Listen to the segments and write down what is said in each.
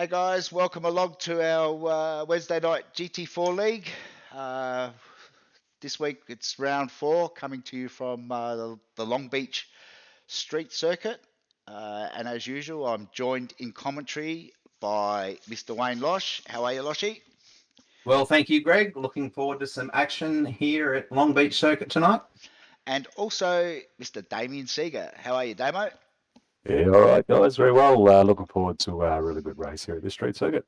Hey guys, welcome along to our Wednesday night GT4 league. Uh, this week it's round 4, coming to you from the Long Beach Street Circuit. And as usual, I'm joined in commentary by Mr. Wayne Losh. How are you, Loshy? Well, thank you, Greg. Looking forward to some action here at Long Beach Circuit tonight. And also Mr. Damien Seeger. How are you, Damo? Yeah, all right, guys. Very well. Looking forward to a really good race here at the street circuit.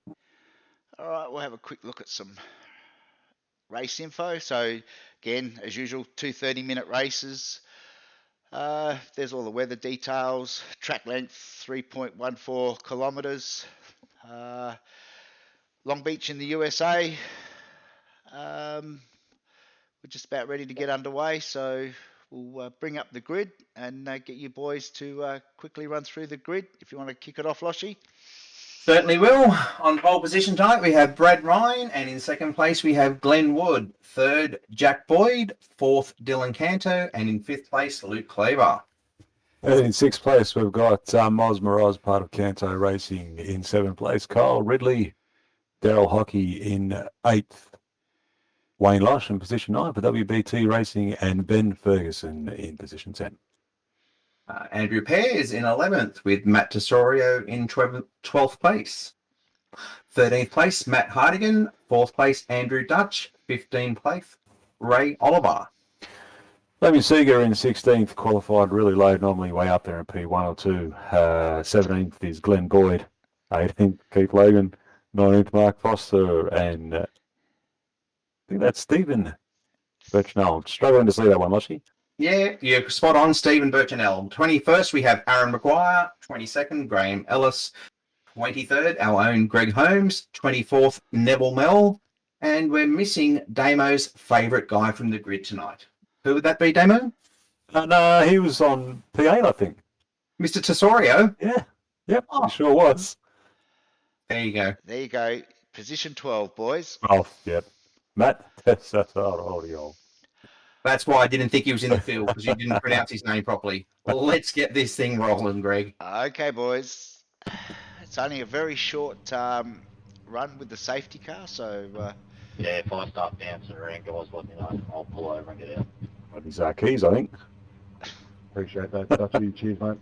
All right, we'll have a quick look at some race info. So again, as usual, 2 30-minute races. There's all the weather details. Track length 3.14 kilometers. Long Beach in the USA. We're just about ready to get underway, so we'll bring up the grid and get you boys to quickly run through the grid. If you want to kick it off, Loshy. Certainly will. On pole position tonight, we have Brad Ryan, and in second place, we have Glenn Wood. Third, Jack Boyd. Fourth, Dylan Canto, and in fifth place, Luke Cleaver. And in sixth place, we've got Moz Moroz, part of Canto Racing. In seventh place, Kyle Ridley. Daryl Hockey in eighth. Wayne Losh in position 9 for WBT Racing, and Ben Ferguson in position 10. Andrew Pears in 11th, with Matt Tesorio in 12th place. 13th place, Matt Hardigan. 4th place, Andrew Dutch. 15th place, Ray Oliver. Damien Seeger in 16th, qualified really low, normally way up there in P1 or 2. 17th is Glenn Boyd. 18th, Keith Logan. 19th, Mark Foster. And I think that's Stephen Birchnell. I'm struggling to see that one, Loshy. Yeah, you're spot on, Stephen Birchnell. 21st, we have Aaron Maguire. 22nd, Graham Ellis. 23rd, our own Greg Holmes. 24th, Neville Mell. And we're missing Damo's favourite guy from the grid tonight. Who would that be, Damo? No, he was on P8, I think. Mr. Tesorio? Yeah. Yep, he sure was. There you go. There you go. Position 12, boys. Oh, yep. Matt Tesorio. That's why I didn't think he was in the field, because you didn't pronounce his name properly. Well, let's get this thing rolling, Greg. Okay, boys. It's only a very short run with the safety car, so... Yeah, if I start bouncing around, guys, let me know. I'll pull over and get out. Got his keys, I think. Appreciate that. Dutchy. Cheers, mate.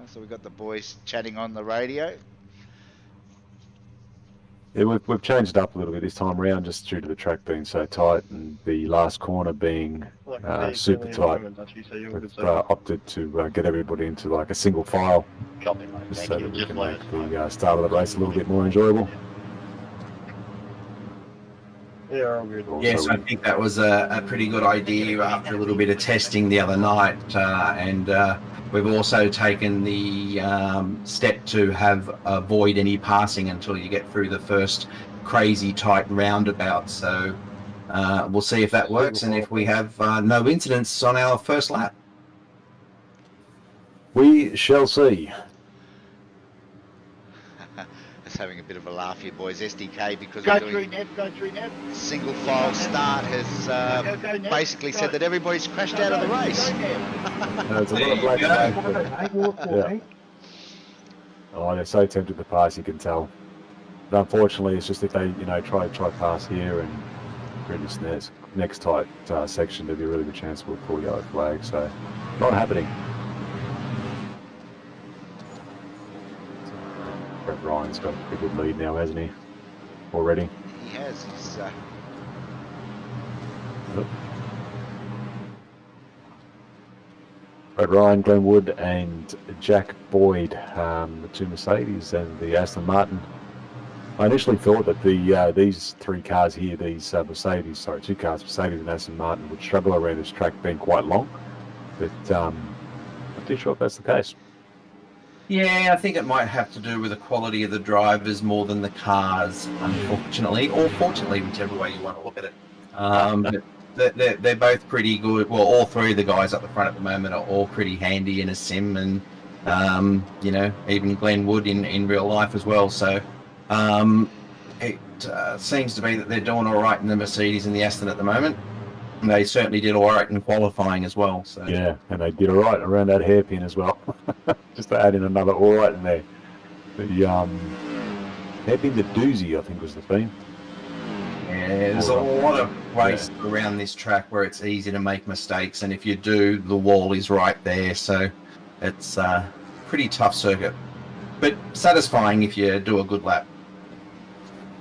So we've got the boys chatting on the radio. Yeah, we've changed it up a little bit this time around, just due to the track being so tight and the last corner being super tight. We've opted to get everybody into like a single file, Copy, mate. just Thank so you. that we Just can let make us know. the start of the race a little bit more enjoyable. Yeah, all good. Yes, I think that was a pretty good idea after a little bit of testing the other night. And we've also taken the step to avoid any passing until you get through the first crazy tight roundabout. So we'll see if that works and if we have no incidents on our first lap. We shall see. Just having a bit of a laugh here, boys. SDK, because Go we're through doing Nev. single file start, has Go, Nev. basically Go. said that everybody's crashed out of the race. There's a lot of black flag. Yeah. Oh, they're so tempted to pass, you can tell. But unfortunately, it's just if they, try pass here and goodness, next tight section, there'd be a really good chance we'll pull yellow flag. So, not happening. Brett Ryan's got a good lead now, hasn't he? Already. He has. He's, Brett Ryan, Glenn Wood, and Jack Boyd, the two Mercedes and the Aston Martin. I initially thought that these three cars here, two cars, Mercedes and Aston Martin, would struggle around this track being quite long, but I'm not too sure if that's the case. Yeah, I think it might have to do with the quality of the drivers more than the cars, unfortunately, or fortunately, whichever way you want to look at it. But they're both pretty good. Well, all three of the guys up the front at the moment are all pretty handy in a sim, and even Glenn Wood in real life as well. So it seems to be that they're doing all right in the Mercedes and the Aston at the moment. And they certainly did all right in qualifying as well. So yeah, and they did all right around that hairpin as well. Just to add in another all right in there. The hairpin the doozy, I think, was the theme. Yeah, there's a lot of race around this track where it's easy to make mistakes, and if you do, the wall is right there, so it's a pretty tough circuit, but satisfying if you do a good lap.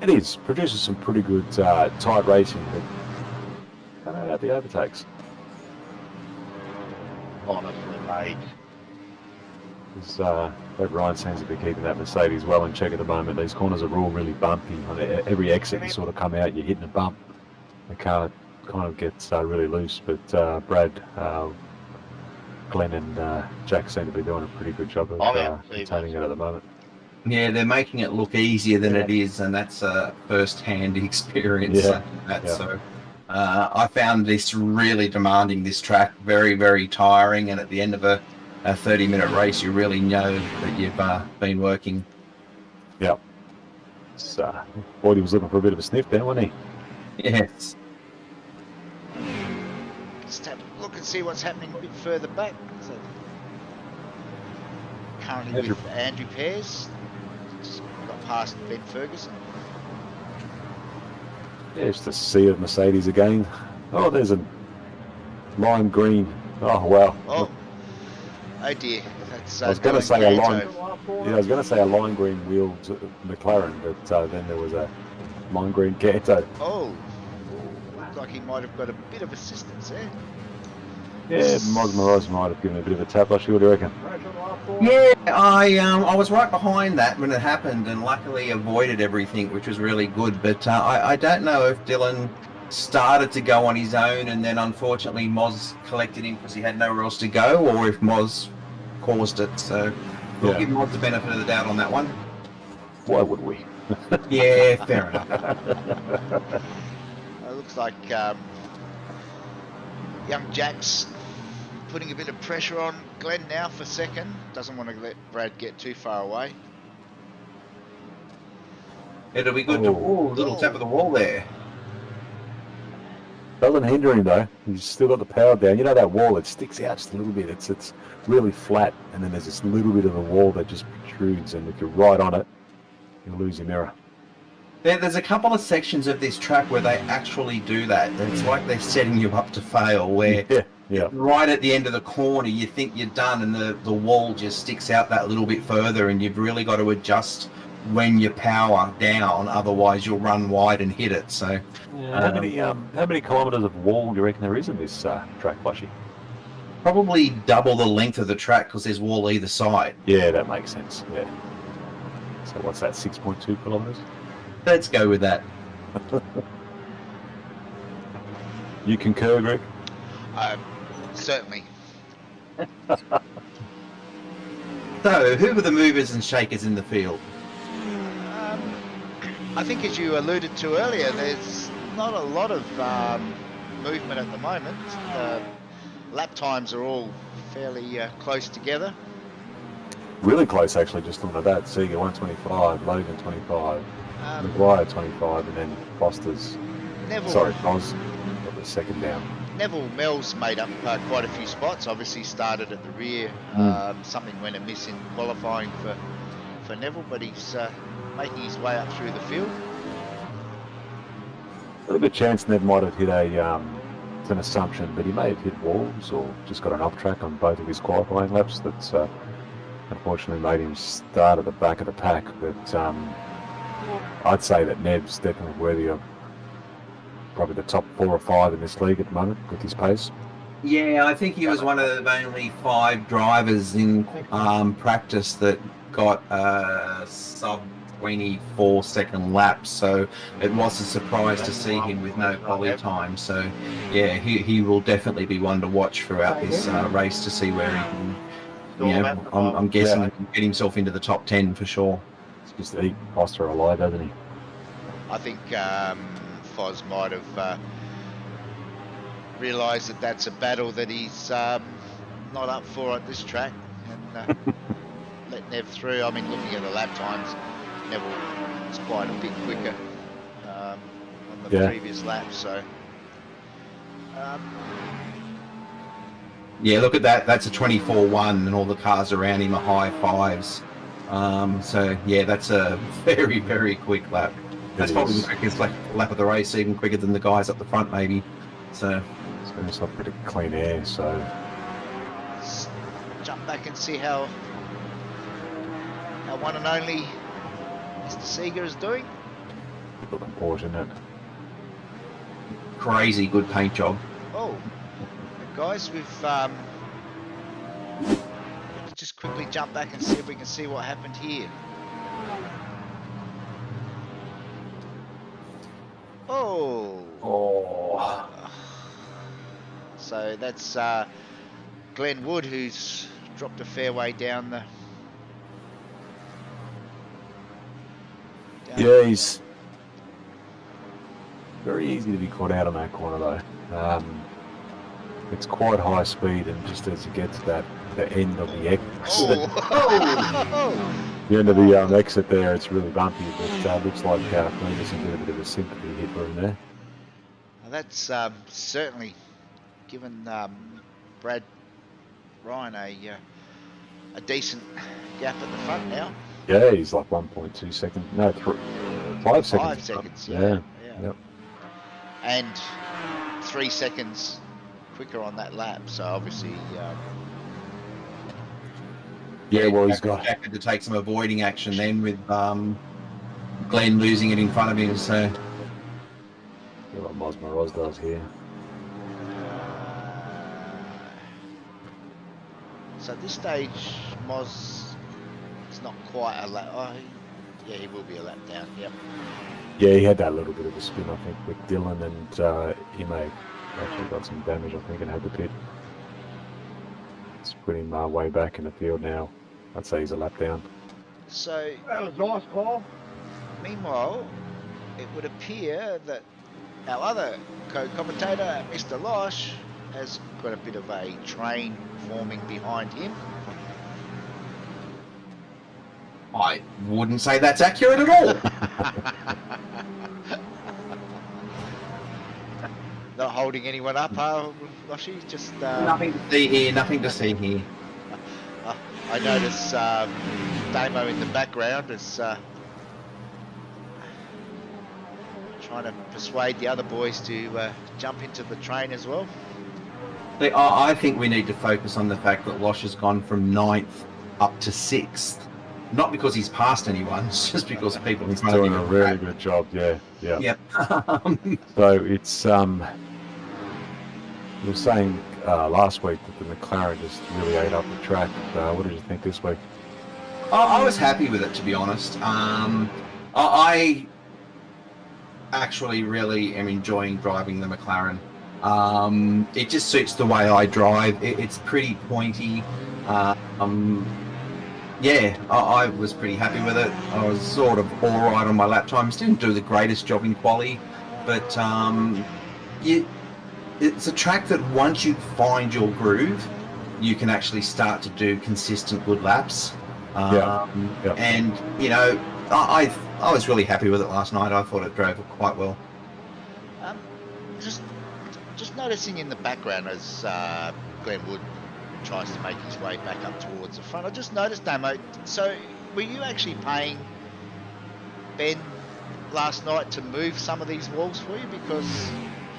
It is. Produces some pretty good tight racing, but I don't know about the overtakes. Honestly, mate. That Ryan seems to be keeping that Mercedes well in check at the moment. These corners are all really bumpy. I mean, every exit you sort of come out, you're hitting a bump. The car kind of gets really loose, but Brad, Glenn and Jack seem to be doing a pretty good job of containing it at the moment. Yeah, they're making it look easier than it is, and that's a first-hand experience. So I found this really demanding, this track, very, very tiring, and at the end of a 30-minute race, you really know that you've been working. Yeah. Boyd was looking for a bit of a sniff there, wasn't he? Yes. Just have a look and see what's happening a bit further back. So currently with Andrew Pears. Just got past Ben Ferguson. Yeah, it's the sea of Mercedes again. Oh, there's a lime green. Oh, wow. Oh dear. That's, I was going to say a lime. Yeah, I was going to say a lime green wheeled McLaren, but then there was a lime green Canto. Oh, looked like he might have got a bit of assistance there. Yeah, Moroz might have given a bit of a tap. What do you reckon? Yeah, I was right behind that when it happened, and luckily avoided everything, which was really good. But I don't know if Dylan started to go on his own, and then unfortunately Moz collected him because he had nowhere else to go, or if Moz caused it. So we'll give Moz the benefit of the doubt on that one. Why would we? Yeah, fair enough. It looks like young Jack's putting a bit of pressure on Glenn now for second. Doesn't want to let Brad get too far away. It'll be good to little tap of the wall there. Doesn't hinder him though. He's still got the power down. You know that wall, it sticks out just a little bit. It's really flat, and then there's this little bit of the wall that just protrudes, and if you're right on it, you'll lose your mirror. There's a couple of sections of this track where they actually do that. It's like they're setting you up to fail, where right at the end of the corner you think you're done, and the wall just sticks out that little bit further, and you've really got to adjust when you power down, otherwise you'll run wide and hit it. So how many kilometres of wall do you reckon there is in this track, Flushy? Probably double the length of the track because there's wall either side. Yeah, that makes sense. Yeah. So what's that, 6.2 kilometres? Let's go with that. You concur, Greg? Certainly. So, who were the movers and shakers in the field? I think, as you alluded to earlier, there's not a lot of movement at the moment. Lap times are all fairly close together. Really close, actually, just looking at that. Seeger 125, Logan 25, McGuire 25, and then Foster's... Foz got the second down. Neville Mel's made up quite a few spots. Obviously started at the rear. Something went amiss in qualifying for Neville, but he's making his way up through the field. A good chance Nev might have hit it's an assumption, but he may have hit walls or just got an off track on both of his qualifying laps. That's unfortunately made him start at the back of the pack. But I'd say that Nev's definitely worthy of probably the top 4 or 5 in this league at the moment with his pace. Yeah, I think he was one of the only 5 drivers in practice that got sub 24 second lap, so it was a surprise to see him with no quali time. So yeah, he will definitely be one to watch throughout this race to see where he can, I'm guessing get himself into the top 10 for sure. It's just to eat Foster alive, doesn't he? I think Foz might have realised that that's a battle that he's not up for at this track, and let Nev through. I mean, looking at the lap times, Neville was quite a bit quicker on the previous lap, so yeah, look at that. That's a 24-1, and all the cars around him are high 5s. So yeah, that's a very, very quick lap. That's It probably is. the quickest lap of the race, even quicker than the guys up the front, maybe. So It's got a bit of clean air, so Let's jump back and see how our one and only Mr. Seeger is doing. looking fortunate. crazy good paint job. Oh, guys, we've just quickly jump back and see if we can see what happened here. Oh. Oh, So that's Glenn Wood, who's dropped a fair way down the. yeah, he's very easy to be caught out on that corner though. It's quite high speed, and just as you get to the end of the exit, the end of the exit there, it's really bumpy. But looks like Ferguson did a bit of a sympathy hit for him there. Well, that's certainly given Brad Ryan a decent gap at the front now. Yeah, he's like 1.2 seconds. No, 5 seconds. 5 seconds. Yeah. Yeah. Yep. And 3 seconds quicker on that lap. So obviously. Yeah, well, he's got. Jack had to take some avoiding action then with Glenn losing it in front of him. So What Mosmoroz does here. So at this stage, Moz is not quite a lap. Oh, yeah, he will be a lap down. Yep. Yeah, he had that little bit of a spin, I think, with Dylan, and he may have actually got some damage, I think, and had the pit. It's put him way back in the field now. I'd say he's a lap down. So That was nice, Paul. meanwhile, it would appear that our other co-commentator, Mr. Losh, has got a bit of a train forming behind him. I wouldn't say that's accurate at all. Not holding anyone up, Loshy? Just Nothing to see here. Nothing to see here. I notice Damo in the background is trying to persuade the other boys to jump into the train as well. I think we need to focus on the fact that Losh has gone from 9th up to 6th. Not because he's passed anyone, it's just because people in He's front of doing him a are really good job, yeah. Yep. So it's, you were saying last week that the McLaren just really ate up the track. What did you think this week? I was happy with it, to be honest. I actually really am enjoying driving the McLaren. It just suits the way I drive. It's pretty pointy. Yeah, I was pretty happy with it. I was sort of all right on my lap times. Didn't do the greatest job in quali, but it's a track that once you find your groove, you can actually start to do consistent good laps. And you know, I was really happy with it last night. I thought it drove it quite well. Just noticing in the background as Glenn Wood tries to make his way back up towards the front. I just noticed, Damo, so were you actually paying Ben last night to move some of these walls for you? Because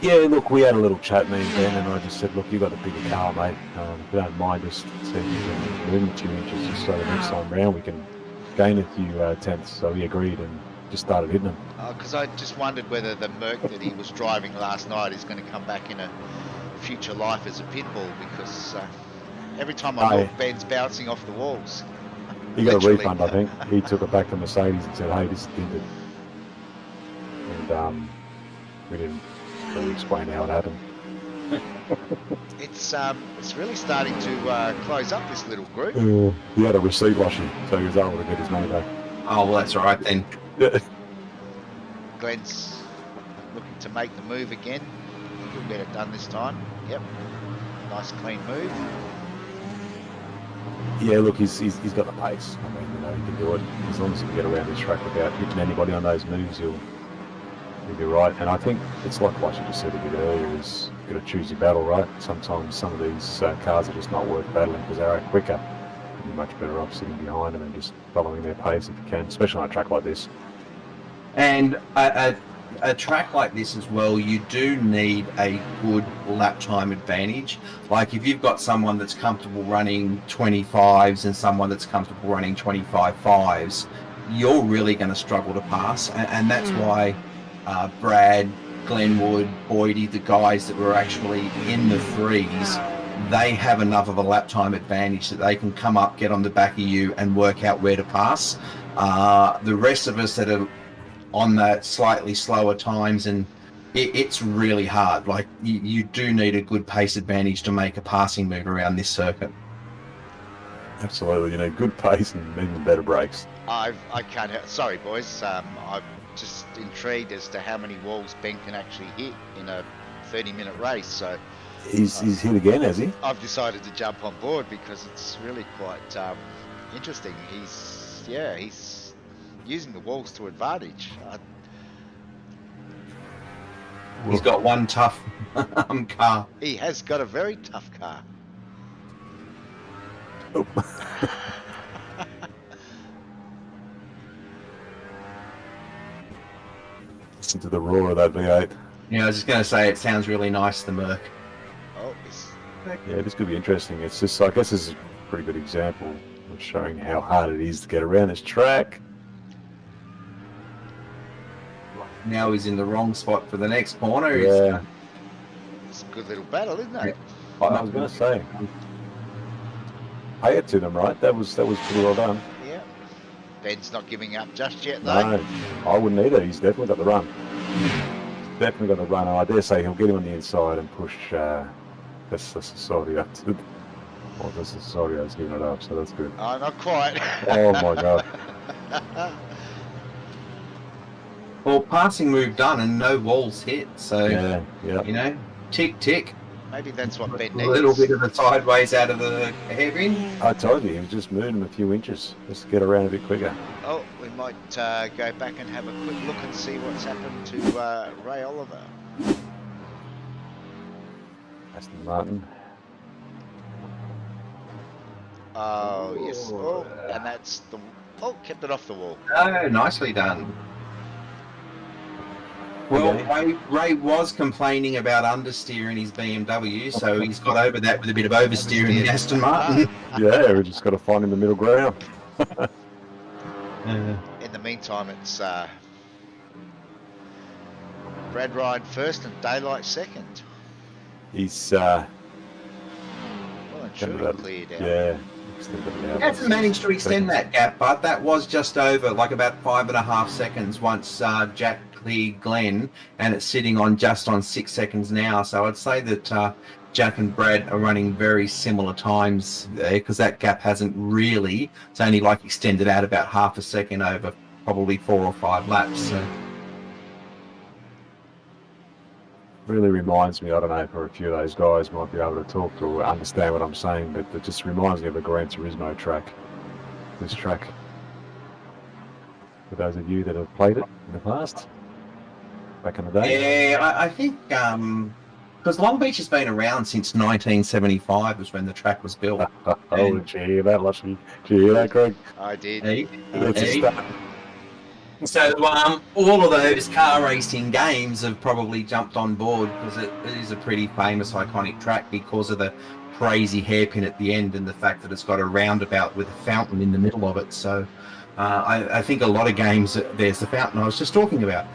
Yeah, look, we had a little chat, me and Ben, and I just said, look, you got a bigger car, mate. If you don't mind, just see if you can move a few inches just so the next time round we can gain a few tenths. So he agreed and just started hitting them. because I just wondered whether the Merc that he was driving last night is going to come back in a future life as a pinball, because every time I look, Ben's bouncing off the walls. He got a Literally. refund, I think. He took it back to Mercedes and said, hey, this is tinted. And we didn't really explain how it happened. It's really starting to close up this little group. He had a receipt washing, so he was able to get his money back. Oh, well, that's all right then. Glenn's looking to make the move again. He'll get it done this time. Yep. Nice clean move. Yeah, look, he's got the pace. I mean, you know, he can do it. As long as he can get around this track without hitting anybody on those moves, he'll be right. And I think it's like what you just said a bit earlier, is you've got to choose your battle, right? Sometimes some of these cars are just not worth battling because they're quicker. you're much better off sitting behind them and just following their pace if you can, especially on a track like this. And a track like this as well, you do need a good lap time advantage. Like if you've got someone that's comfortable running 25s and someone that's comfortable running 25.5s, you're really going to struggle to pass. And that's why Brad, Glenwood, Boydie, the guys that were actually in the threes, they have enough of a lap time advantage that they can come up, get on the back of you and work out where to pass. The rest of us that are on that slightly slower times, and it's really hard. Like you do need a good pace advantage to make a passing move around this circuit. Absolutely, you need good pace and even better brakes. I can't help. Sorry, boys. I'm just intrigued as to how many walls Ben can actually hit in a 30-minute race. So He's hit again, has he? I've decided to jump on board because it's really quite interesting. He's using the walls to advantage. He's got one tough car. He has got a very tough car. Oh. Listen to the roar of that V8. Yeah, I was just going to say it sounds really nice, the Merc. Oh, Yeah, this could be interesting. It's just, I guess this is a pretty good example of showing how hard it is to get around this track. Now he's in the wrong spot for the next corner. Yeah, it's a good little battle, isn't it? Yeah. I was going to say, pay it to them, right? That was pretty well done. Yeah. Ben's not giving up just yet, though. No, I wouldn't either. He's definitely got the run. Definitely got the run. And I dare say he'll get him on the inside and push this society up to. Well, this society has given it up, so that's good. Oh, not quite. Oh my god. Well, passing move done and no walls hit. So, Yeah. you know, tick, tick. Maybe that's what Ben A needs. little bit of the sideways out of the hairpin. I told you, he was just moving him a few inches just to get around a bit quicker. Oh, we might go back and have a quick look and see what's happened to Ray Oliver. Aston Martin. Oh, yes. Oh, and that's the... Oh, kept it off the wall. Oh, nicely done. Well, Ray was complaining about understeer in his BMW, so he's got over that with a bit of oversteer in the Aston Martin. Yeah, we just got to find him the middle ground. In the meantime, it's Brad Ryan first and Daylight second. He's Well and Kind of truly that- cleared out. yeah. He hasn't managed to extend that gap, but that was just over, like about 5.5 seconds once Jack cleared Glenn, and it's sitting on just on 6 seconds now. So I'd say that Jack and Brad are running very similar times there, because that gap hasn't really, it's only like extended out about half a second over probably 4 or 5 laps. So. Really reminds me, I don't know if a few of those guys might be able to talk or understand what I'm saying, but it just reminds me of a Gran Turismo track. This track. For those of you that have played it in the past, back in the day. Yeah, I think because Long Beach has been around since 1975 was when the track was built. Oh, And- did you hear that, Lushy? Did you hear that, Greg? I did. Hey, That's a hey. start. So all of those car racing games have probably jumped on board because it is a pretty famous, iconic track because of the crazy hairpin at the end and the fact that it's got a roundabout with a fountain in the middle of it. So I think a lot of games, there's the fountain I was just talking about.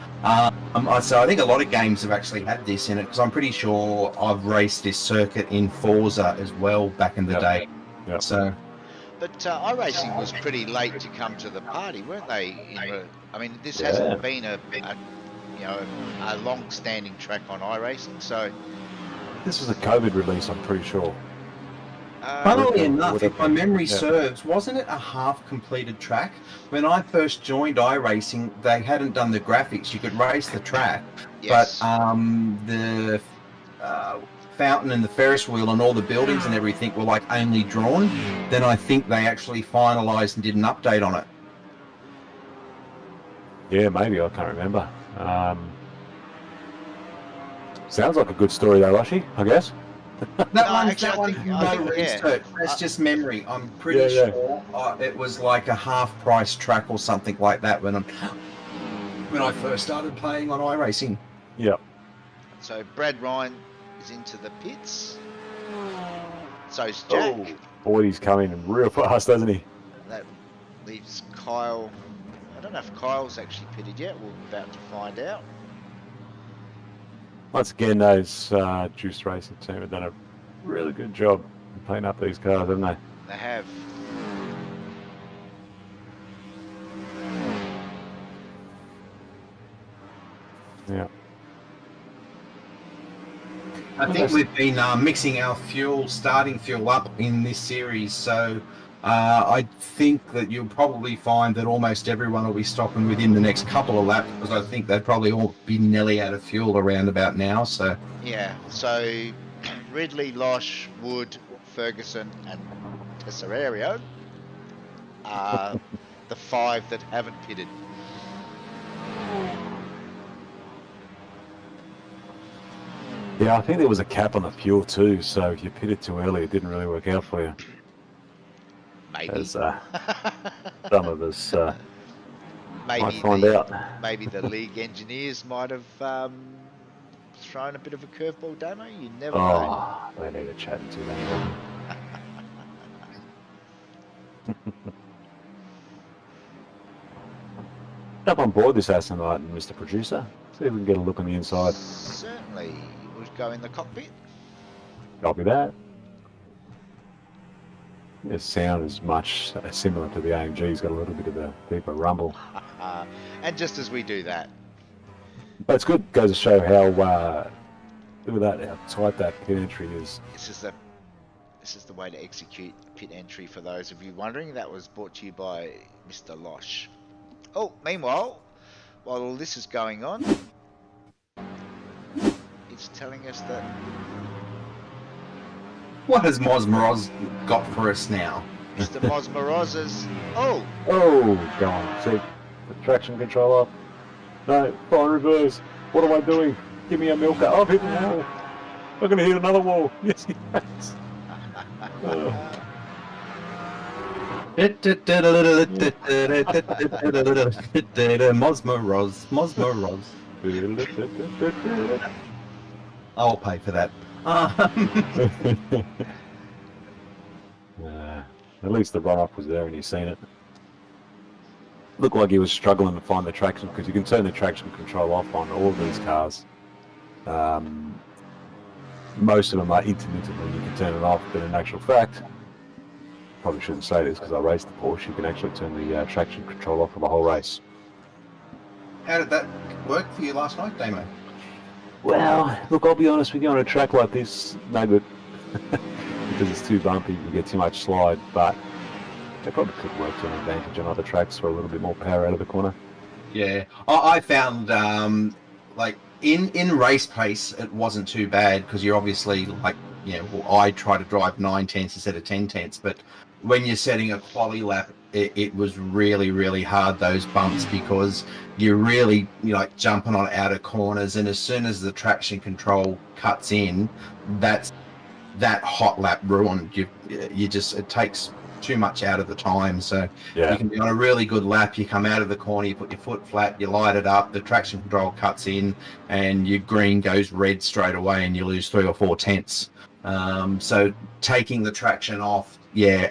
So I think a lot of games have actually had this in it because I'm pretty sure I've raced this circuit in Forza as well back in the Yep. day. Yep. So But iRacing was pretty late to come to the party, weren't they? I mean, this hasn't been a long-standing track on iRacing, so. This was a COVID release, I'm pretty sure. funnily would- enough, would if have my been, memory yeah. serves, wasn't it a half-completed track? When I first joined iRacing, they hadn't done the graphics. You could race the track, Yes. but the fountain and the Ferris wheel and all the buildings and everything were like only drawn. Then I think they actually finalised and did an update on it. Yeah, maybe, I can't remember. Sounds like a good story though, Lushy, I guess. That No, one's actually, that I one think- from I no think, yeah. research. That's just memory. I'm Yeah, pretty yeah. sure it was like a half price track or something like that when I first started playing on iRacing. Yeah. So Brad Ryan is into the pits. So's Jack. Oh, boy, he's coming real fast, doesn't he? That leaves Kyle. I don't know if Kyle's actually pitted yet. We're about to find out. Once again, those Juice Racing team have done a really good job in playing up these cars, haven't they? They have. Yeah. I think we've been mixing our starting fuel up in this series, so I think that you'll probably find that almost everyone will be stopping within the next couple of laps, because I think they'd probably all be nearly out of fuel around about now. So Yeah. So Ridley, Losh, Wood, Ferguson, and Tesserario are the 5 that haven't pitted. Yeah, I think there was a cap on the fuel too, so if you pitted too early, it didn't really work out for you. Maybe. As some of us might maybe find out. maybe the league engineers might have thrown a bit of a curveball, Damo. You never know. Oh, they need a chat to them. Jump on board this Aston Martin, Mr. Producer. See if we can get a look on the inside. Certainly. We'll go in the cockpit. Copy that. The sound is much similar to the AMG. It's got a little bit of a deeper rumble. And just as we do that, But it's good. Goes to show how look at that, how tight that pit entry is. this is the way to execute pit entry for those of you wondering. That was brought to you by Mr. Losh. Oh, meanwhile, while all this is going on, it's telling us that what has Mosmoroz got for us now? Mr. Mosmoroz's. Oh, Oh, go on. See, the traction control off. No, fire reverse. What am I doing? Give me a milker. I've hit the wall. I'm going to hit another wall. Yes, he has. Mosmoroz. I'll pay for that. At least the run-up was there and you've seen it. Looked like he was struggling to find the traction, because you can turn the traction control off on all of these cars. Most of them are intermittently, you can turn it off, but in actual fact, probably shouldn't say this because I raced the Porsche, you can actually turn the traction control off for the whole race. How did that work for you last night, Damo? Well, look, I'll be honest with you, on a track like this, no good. Because it's too bumpy, you get too much slide, but they probably could work to an advantage on other tracks for a little bit more power out of the corner. Yeah, I found like in race pace it wasn't too bad, because you're obviously like, I try to drive 9 tenths instead of 10 tenths, but when you're setting a quali lap, it was really, really hard, those bumps, because you're really like jumping on outer corners, and as soon as the traction control cuts in, that hot lap ruined. You just, it takes too much out of the time. So Yeah. you can be on a really good lap, you come out of the corner, you put your foot flat, you light it up, the traction control cuts in, and your green goes red straight away, and you lose 3 or 4 tenths. So taking the traction off,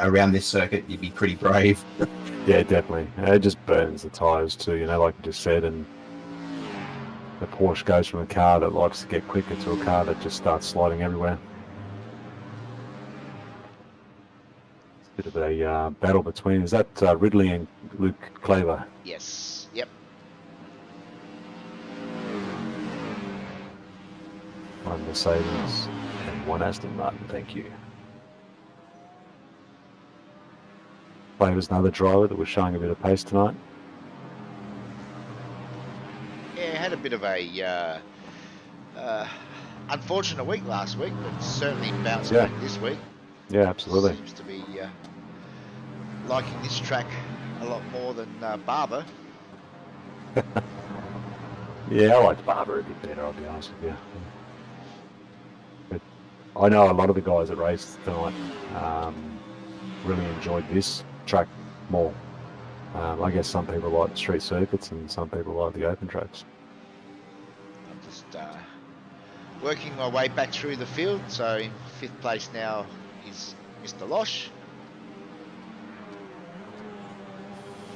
around this circuit, you'd be pretty brave. Yeah, definitely. It just burns the tyres too, like you just said, and the Porsche goes from a car that likes to get quicker to a car that just starts sliding everywhere. Bit of a battle between, is that Ridley and Luke Claver? yes. Yep. One Mercedes and one Aston Martin, thank you. Claver's another driver that was showing a bit of pace tonight. Yeah, had a bit of a unfortunate week last week, but certainly bounced back this week. Yeah, absolutely. Seems to be liking this track a lot more than Barber. Yeah, I liked Barber a bit better, I'll be honest with you. But I know a lot of the guys that raced tonight really enjoyed this track more. I guess some people like the street circuits and some people like the open tracks. I'm just working my way back through the field. So in 5th place now is Mr. Losh.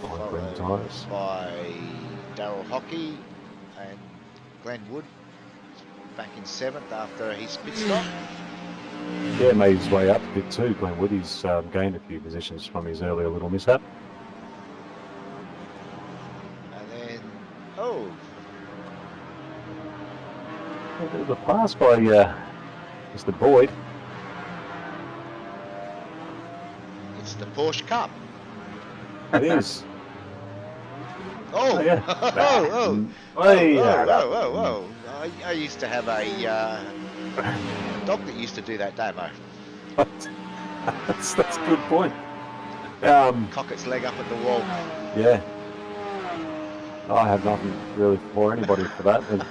Fine green Followed tyres. by Daryl Hockey and Glenn Wood back in 7th after his pit stop. Yeah, made his way up a bit too. Glenn Wood, he's gained a few positions from his earlier little mishap. And then, oh, A bit of a pass by Mr. Boyd. it's the Porsche Cup. It is. Oh, Oh, yeah. whoa. I used to have a dog that used to do that, Damo. That's a good point. Cock its leg up at the wall. Yeah. I have nothing really for anybody for that, and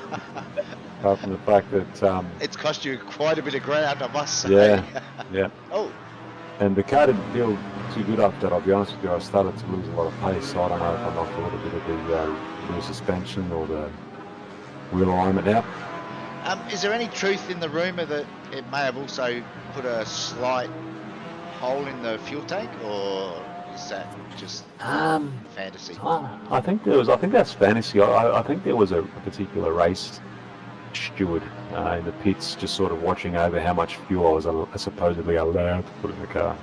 apart from the fact that It's cost you quite a bit of ground, I must say. yeah, yeah. Oh, And the car didn't feel too good after that, I'll be honest with you. I started to lose a lot of pace, so I don't know if I knocked a little bit of the rear suspension or the wheel alignment out. is there any truth in the rumour that it may have also put a slight hole in the fuel tank, or is that just fantasy? I think that's fantasy. I think there was a particular race steward in the pits just sort of watching over how much fuel I was supposedly allowed to put in the car,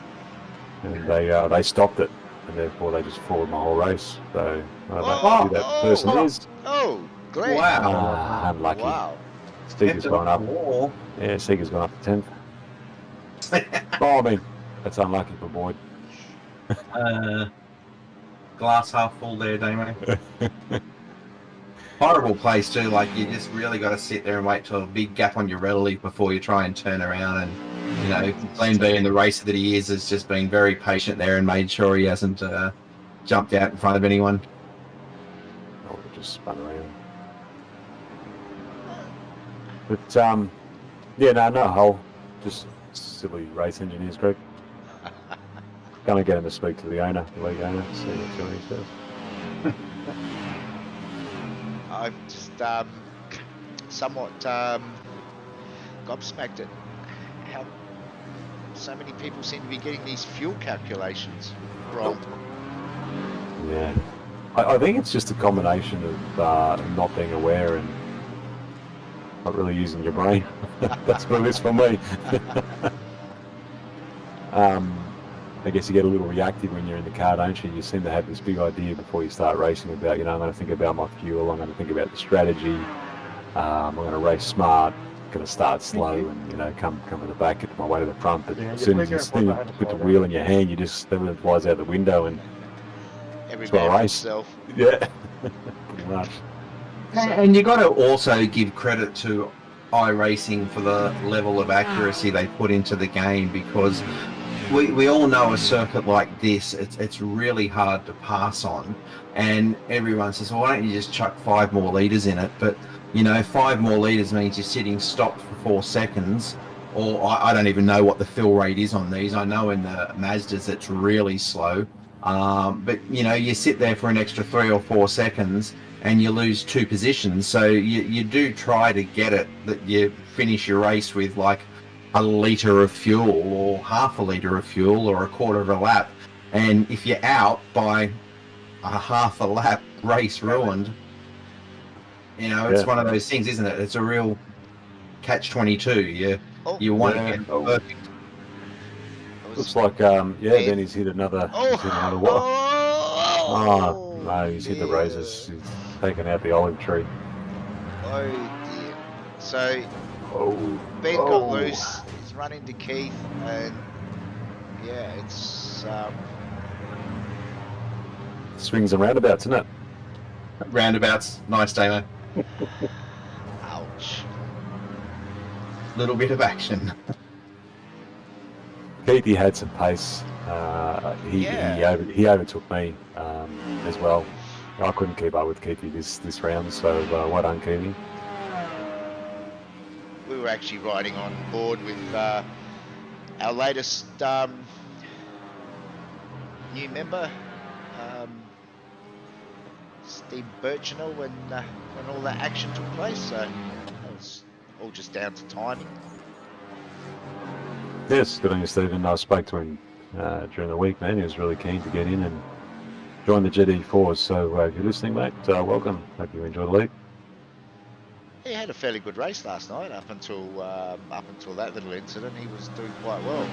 and they stopped it, and therefore they just followed my whole race. So I don't know who that person is. Oh, great. Wow. Unlucky. Wow. Seeger's gone up. Yeah, Seeger's gone up to 10th. Oh, I mean, that's unlucky for Boyd. Glass half full there, Damo. Horrible place too. Like you just really got to sit there and wait till a big gap on your rally before you try and turn around. And you know, Glenn B in the race that he is has just been very patient there and made sure he hasn't jumped out in front of anyone. Oh, just spun around. But yeah, no hole. Just silly race engineers, Greg. Gonna get him to speak to the owner, the league owner, see what he says. I'm just somewhat gobsmacked at how so many people seem to be getting these fuel calculations wrong. Yeah, I think it's just a combination of not being aware and not really using your brain. That's what it is for me. I guess you get a little reactive when you're in the car, don't you? You seem to have this big idea before you start racing about, I'm going to think about my fuel, I'm going to think about the strategy, I'm going to race smart, going to start slow and, come to the back, get my way to the front. But as soon as you put the wheel in your hand, you just, everything flies out the window and Every it's got a man for race. himself. Yeah, pretty much. And you got to also give credit to iRacing for the level of accuracy they put into the game, because we all know a circuit like this, it's really hard to pass on, and everyone says, well, why don't you just chuck 5 more litres in it? But 5 more litres means you're sitting stopped for 4 seconds, or I don't even know what the fill rate is on these. I know in the Mazdas it's really slow, but you sit there for an extra 3 or 4 seconds and you lose 2 positions. So you do try to get it that you finish your race with like a litre of fuel or half a litre of fuel or a quarter of a lap. And if you're out by a half a lap, race ruined. It's one of those things, isn't it? It's a real catch-22. You want to get perfect. Looks like, then he's hit another. He's hit another what? Oh, no, he's hit the roses. He's taken out the olive tree. Oh dear. So Ben got loose. He's run into Keith, and it's swings and roundabouts, isn't it? Roundabouts, nice Damo. ouch. Little bit of action. Keithy had some pace. He overtook me as well. I couldn't keep up with Keithy this round, so well done, Keithy. We we're actually riding on board with our latest new member, Steve Birchinell, when all that action took place. So that was all just down to timing. Yes, good on you, Stephen. I spoke to him during the week, man. He was really keen to get in and join the GT4s. So if you're listening, mate, welcome. Hope you enjoy the league. He had a fairly good race last night up until that little incident. He was doing quite well.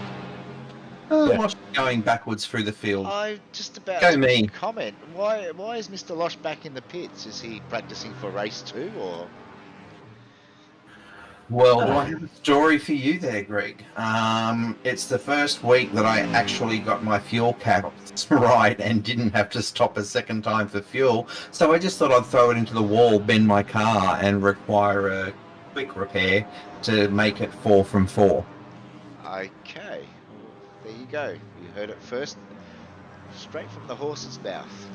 Yeah. Losh going backwards through the field. I just about Go to me. comment. Why is Mr. Losh back in the pits? Is he practicing for race 2 or? Well, do I have a story for you there, Greg? It's the first week that I actually got my fuel caps right and didn't have to stop a second time for fuel. So I just thought I'd throw it into the wall, bend my car, and require a quick repair to make it 4 from 4. Okay, well, there you go. You heard it first, straight from the horse's mouth.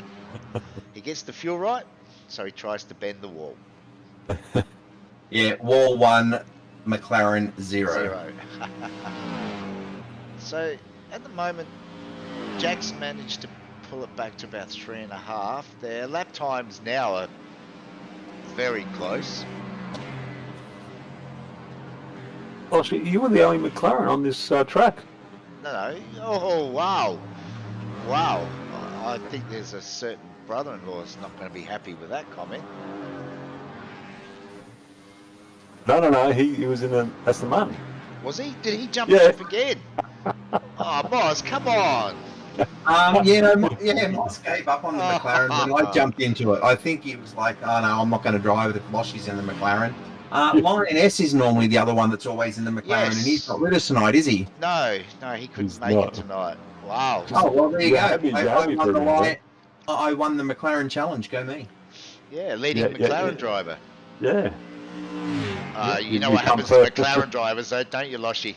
He gets the fuel right, so he tries to bend the wall. Yeah, wall 1, McLaren 0. So at the moment, Jack's managed to pull it back to about 3.5. Their lap times now are very close. Oh, so you were the only McLaren on this track. No. Oh, wow. Wow. I think there's a certain brother-in-law that's not going to be happy with that comment. No. He was in the Aston Martin. Was he? Did he jump Yeah. off again? Oh, boss, come on. Moss gave up on the McLaren, and I jumped into it. I think he was like, oh no, I'm not going to drive it if Loshy's in the McLaren. Lauren S is normally the other one that's always in the McLaren, Yes. and he's not with us tonight, is he? No, he couldn't He's make not. it tonight. Wow. Oh, well, there you go. Happy won for him, I won the McLaren challenge. Go me. Yeah, leading McLaren driver. Yeah. You know what happens to McLaren drivers, though, don't you, Loshy?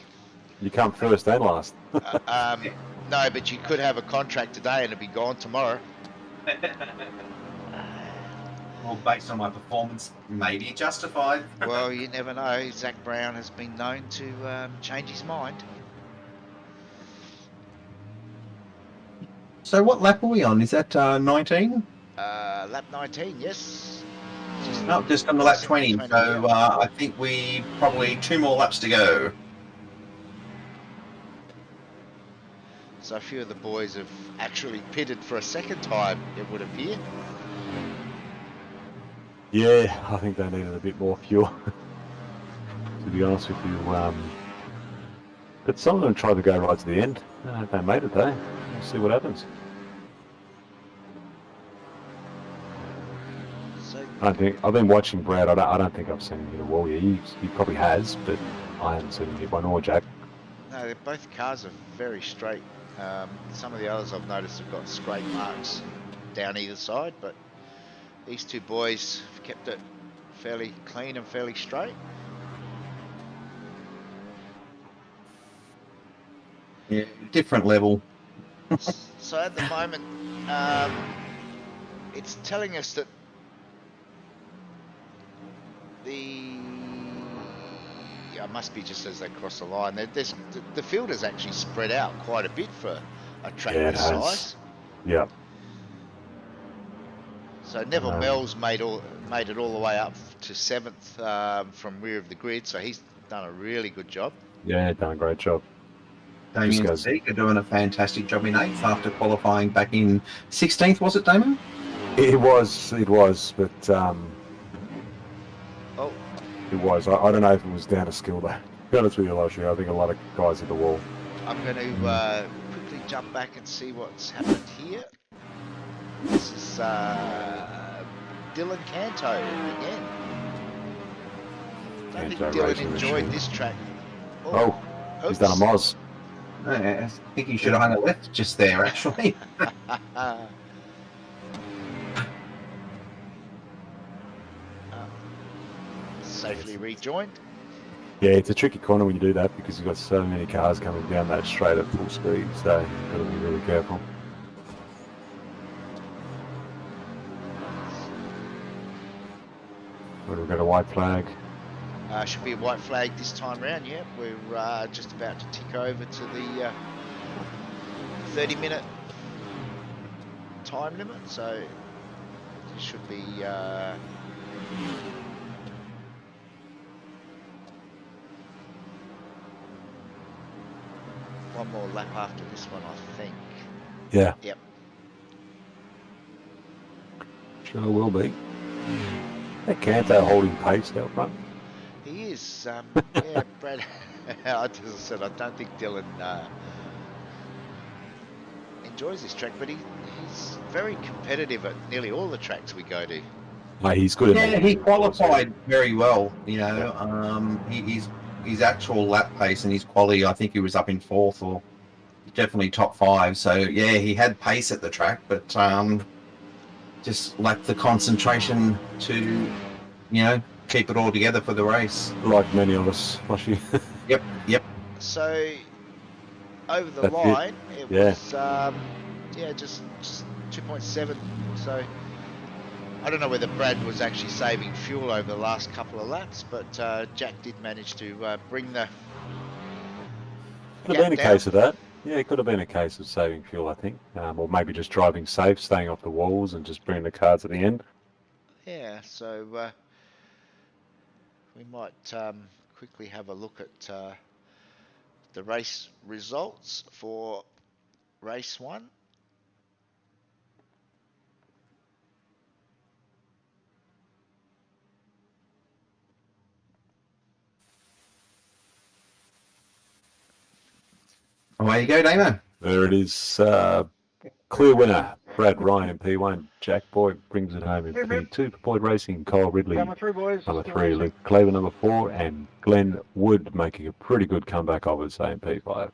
You come first and last. No, but you could have a contract today and it'd be gone tomorrow. Well, based on my performance, maybe justified. Well, you never know. Zach Brown has been known to change his mind. So what lap are we on? Is that 19? Lap 19, yes. Just on the lap 20. So I think we probably 2 more laps to go. So a few of the boys have actually pitted for a second time, it would appear. Yeah, I think they needed a bit more fuel, to be honest with you. But some of them tried to go right to the end. They made it though. We'll see what happens. So, I've been watching Brad. I don't think I've seen him hit a wall yet. He probably has, but I haven't seen him hit one, or Jack. no, both cars are very straight. Some of the others I've noticed have got scrape marks down either side, but these two boys have kept it fairly clean and fairly straight. Yeah, different level. So at the moment, it's telling us that must be just as they cross the line. The field is actually spread out quite a bit for a track this size. Yeah. So Neville Mel's made it all the way up to 7th from rear of the grid, so he's done a really good job. Yeah, done a great job. Damien Seeger doing a fantastic job in 8th after qualifying back in 16th, was it, Damon? It was, but it was. I don't know if it was down to skill though. To be honest with you, Loshy, I think a lot of guys hit the wall. I'm going to quickly jump back and see what's happened here. This is Dylan Canto again. I don't think Dylan enjoyed this track. Oh, he's done a Moz. I think he should have hung a left just there, actually. Safely rejoined. Yeah, it's a tricky corner when you do that because you've got so many cars coming down that straight at full speed, so you've got to be really careful. We've got a white flag. Should be a white flag this time round. Yeah, we're just about to tick over to the 30-minute time limit, so there should be one more lap after this one, I think. Yeah. Yep. Sure will be. That Canto holding pace out front. He is. Yeah, Brad. As I said, I don't think Dylan enjoys this track, but he's very competitive at nearly all the tracks we go to. He's good Yeah, at he qualified very well. You know, his actual lap pace and his quality, I think he was up in 4th or definitely top 5. So yeah, he had pace at the track, but just lacked the concentration to, keep it all together for the race. like many of us. Flushy. Yep. So over the That's it. line, it Yeah. was just 2.7. So I don't know whether Brad was actually saving fuel over the last couple of laps, but Jack did manage to bring the Could have been a gap down. case of that. Yeah, it could have been a case of saving fuel, I think. Or maybe just driving safe, staying off the walls and just bringing the cars at the end. Yeah, so we might quickly have a look at the race results for race 1. Away you go, Damo. There it is. Clear winner, Brad Ryan in P1. Jack Boyd brings it home in P2 for Boyd Racing. Kyle Ridley, Coming through, boys. number 3. Luke Claver, number 4. And Glenn Wood making a pretty good comeback, I would say, in P5.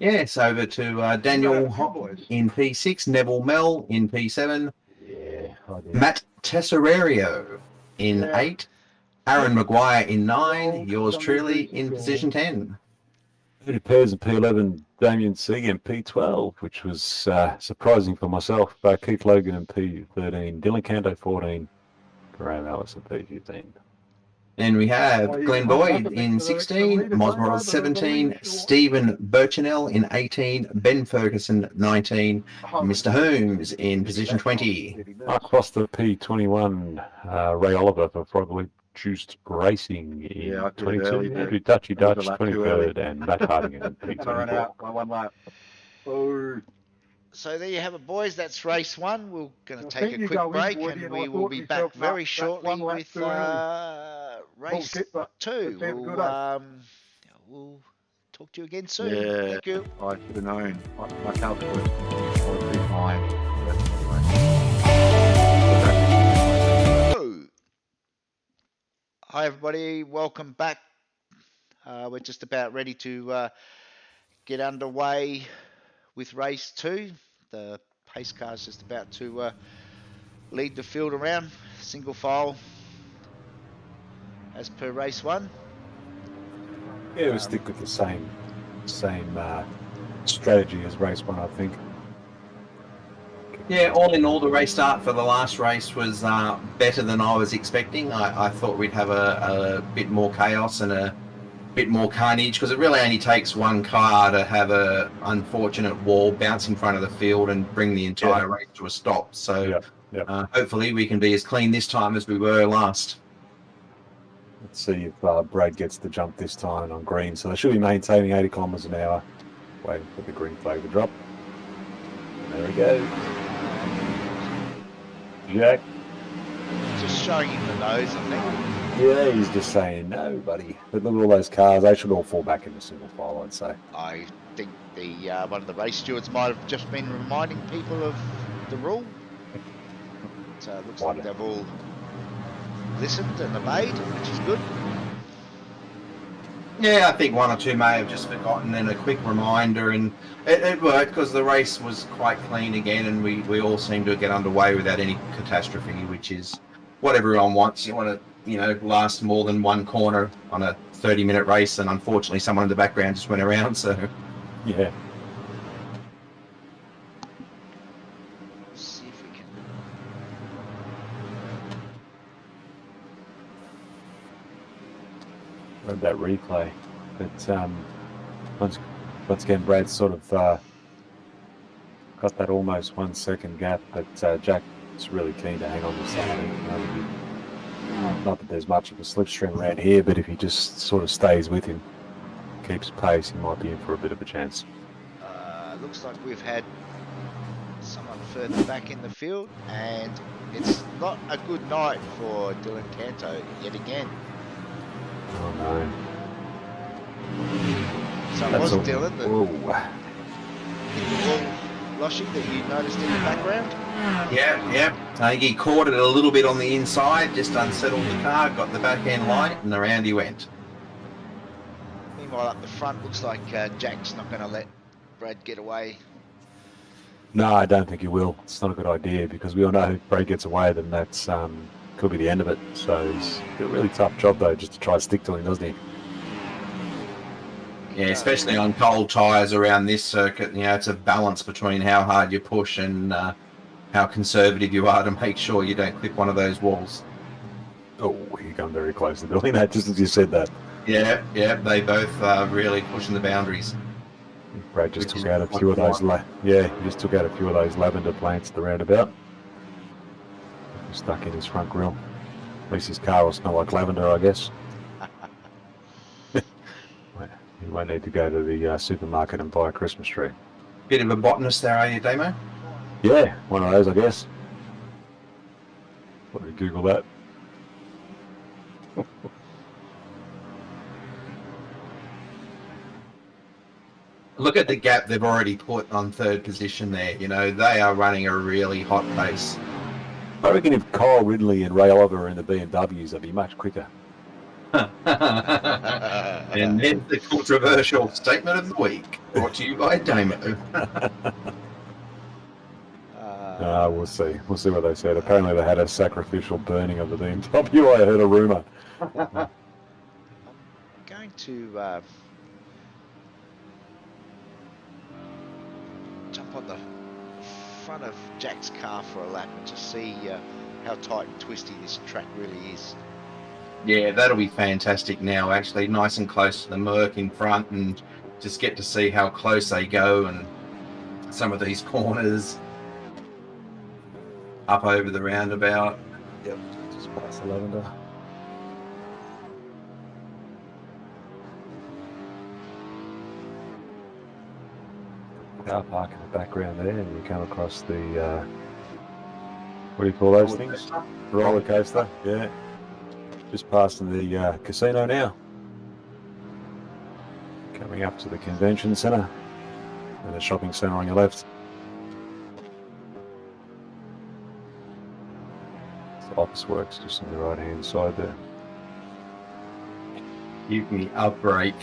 Yes, over to Daniel Hopp in P6, Neville Mell in P7, Matt Tesserario in 8, Aaron Maguire in 9, yours truly in position 10. 30 pairs in P11, Damien Sieg in P12, which was surprising for myself. Keith Logan in P13, Dylan Canto 14, Graham Ellis in P15. And we have Glenn Boyd in 16, Mosmorel 17, Stephen Birchinell in 18, Ben Ferguson 19, Mr. Holmes in position 20. Across the P21, Ray Oliver for Frogleap Juiced Racing in 22, Andrew Dutchy Dutch 23rd, and Matt Harding in P24. One lap. Oh. So there you have it, boys. That's race 1. We're going to take a quick break, and we will be back very shortly with race 2. We'll talk to you again soon. Yeah. Thank you. I should have known. My calc was behind. Hi everybody, welcome back. We're just about ready to get underway with race 2. The pace car is just about to lead the field around, single file as per race 1. Yeah, we'll stick with the same strategy as race 1, I think. Yeah, all in all, the race start for the last race was better than I was expecting. I thought we'd have a bit more chaos and a bit more carnage, because it really only takes one car to have a unfortunate wall bounce in front of the field and bring the entire race to a stop. So hopefully we can be as clean this time as we were last. Let's see if Brad gets the jump this time on green. So they should be maintaining 80 kilometres an hour. Waiting for the green flag to drop. There we go. Jack. Just showing him the nose, I think. Yeah, he's just saying no, buddy. But look at all those cars. They should all fall back into single file, I'd say. I think the one of the race stewards might have just been reminding people of the rule. So it looks like they've all listened and obeyed, which is good. Yeah, I think one or two may have just forgotten, and a quick reminder, and it worked because the race was quite clean again, and we all seemed to get underway without any catastrophe, which is what everyone wants. You want to, last more than one corner on a 30-minute race, and unfortunately someone in the background just went around, so... Yeah. Let's see if we can... read that replay. But once again, Brad sort of got that almost 1 second gap, but Jack's really keen to hang on to something. Not that there's much of a slipstream around here, but if he just sort of stays with him, keeps pace, he might be in for a bit of a chance. Looks like we've had someone further back in the field, and it's not a good night for Dylan Canto yet again. Oh no. So it was Dylan that Whoa. hit the ball, Loshy, that you noticed in the background? Yeah. He caught it a little bit on the inside, just unsettled the car, got the back end light, and around he went. Meanwhile, up the front, looks like Jack's not going to let Brad get away. No, I don't think he will. It's not a good idea because we all know if Brad gets away, then that's could be the end of it. So he's got a really tough job though, just to try to stick to him, doesn't he? Yeah, especially on cold tyres around this circuit. You know, it's a balance between how hard you push and how conservative you are to make sure you don't clip one of those walls. Oh, you come very close to doing that, just as you said that. Yeah, they both are really pushing the boundaries. Brad just took out a few of those. He just took out a few of those lavender plants at the roundabout. Stuck in his front grille. At least his car will smell like lavender, I guess. You won't need to go to the supermarket and buy a Christmas tree. Bit of a botanist there, are you, Damo? Yeah, one of those, I guess. Let me Google that. Look at the gap they've already put on third position there. You know, they are running a really hot pace. I reckon if Kyle Ridley and Ray Oliver were in the BMWs, they'd be much quicker. And then the controversial statement of the week, brought to you by Damo. We'll see. We'll see what they said. Apparently they had a sacrificial burning of the BMW. I heard a rumour. I'm going to jump on the front of Jack's car for a lap and just see how tight and twisty this track really is. Yeah, that'll be fantastic now, actually. Nice and close to the Merc in front, and just get to see how close they go and some of these corners up over the roundabout. Yep, just past the lavender. Car park in the background there, and you come across the what do you call those things? Roller coaster. Yeah, just passing the casino now. Coming up to the convention centre and a shopping centre on your left. The office works just on the right hand side there. Give me a break.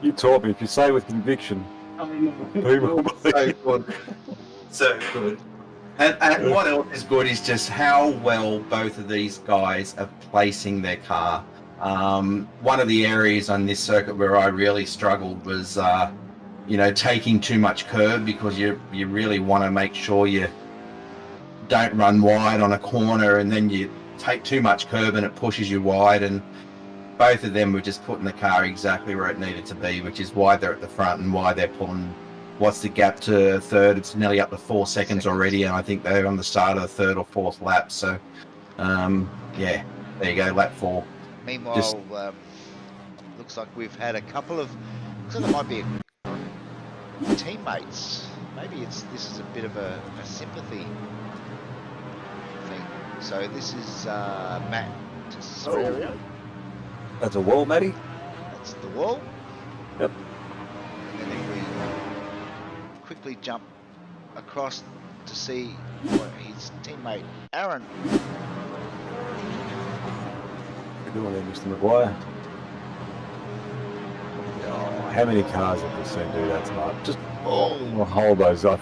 You taught me. If you say with conviction, people So good. So good. And what else is good is just how well both of these guys are placing their car. One of the areas on this circuit where I really struggled was, taking too much curb, because you really want to make sure you don't run wide on a corner, and then you take too much curb and it pushes you wide. And both of them were just putting the car exactly where it needed to be, which is why they're at the front and why they're pulling. What's the gap to third? It's nearly up to 4 seconds already, and I think they're on the start of the third or fourth lap. So, there you go, lap 4. Meanwhile, looks like we've had a couple of. Looks like there might be teammates. Maybe this is a bit of a sympathy thing. So this is Matt Tesserio. That's a wall, Matty. That's the wall. Yep. And then we quickly jump across to see his teammate Aaron. Good doing there, Mr. Maguire. Oh, how many cars have we seen do that tonight? Just hold those up.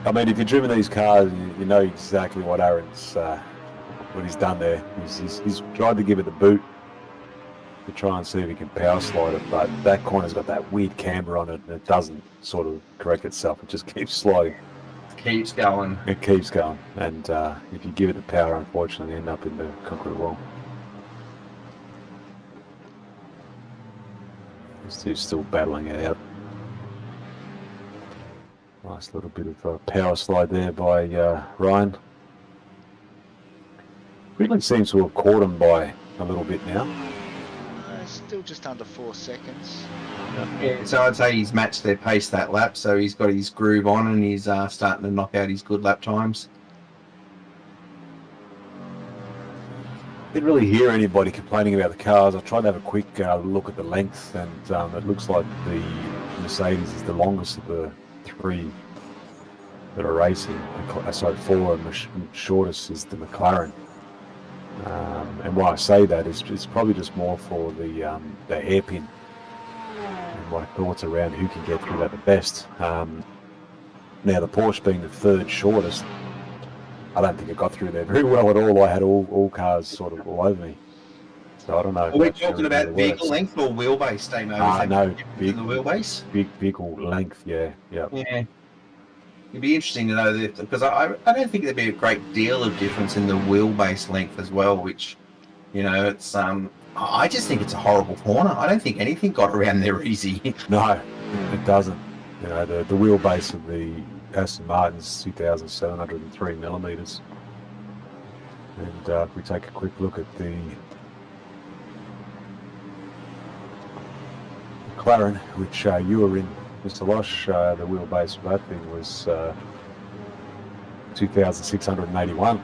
I mean, if you've driven these cars, you know exactly what Aaron's what he's done there. He's tried to give it the boot to try and see if he can power slide it, but that corner's got that weird camber on it, and it doesn't sort of correct itself. It just keeps sliding. Keeps going. It keeps going, and if you give it the power, unfortunately, you end up in the concrete wall. These two still battling it out. Nice little bit of power slide there by Ryan. Really seems to have caught him by a little bit now. Still just under 4 seconds. Yeah, so I'd say he's matched their pace that lap, so he's got his groove on and he's starting to knock out his good lap times. Didn't really hear anybody complaining about the cars. I tried to have a quick look at the length, and it looks like the Mercedes is the longest of the three that are racing. Sorry, four, and the shortest is the McLaren. And why I say that is it's probably just more for the hairpin and my thoughts around who can get through that the best. Now the Porsche being the third shortest, I don't think it got through there very well at all. I had all cars sort of all over me, so I don't know. Are we talking about vehicle length or wheelbase, Damo? No, the wheelbase. Big vehicle length, yeah. It'd be interesting to know that, because I don't think there'd be a great deal of difference in the wheelbase length as well, which, you know, it's I just think it's a horrible corner. I don't think anything got around there easy. No, it doesn't. You know, the wheelbase of the Aston Martin's 2,703 millimeters. And if we take a quick look at the McLaren, which you were in, Mr. Losh, the wheelbase of that thing was 2,681.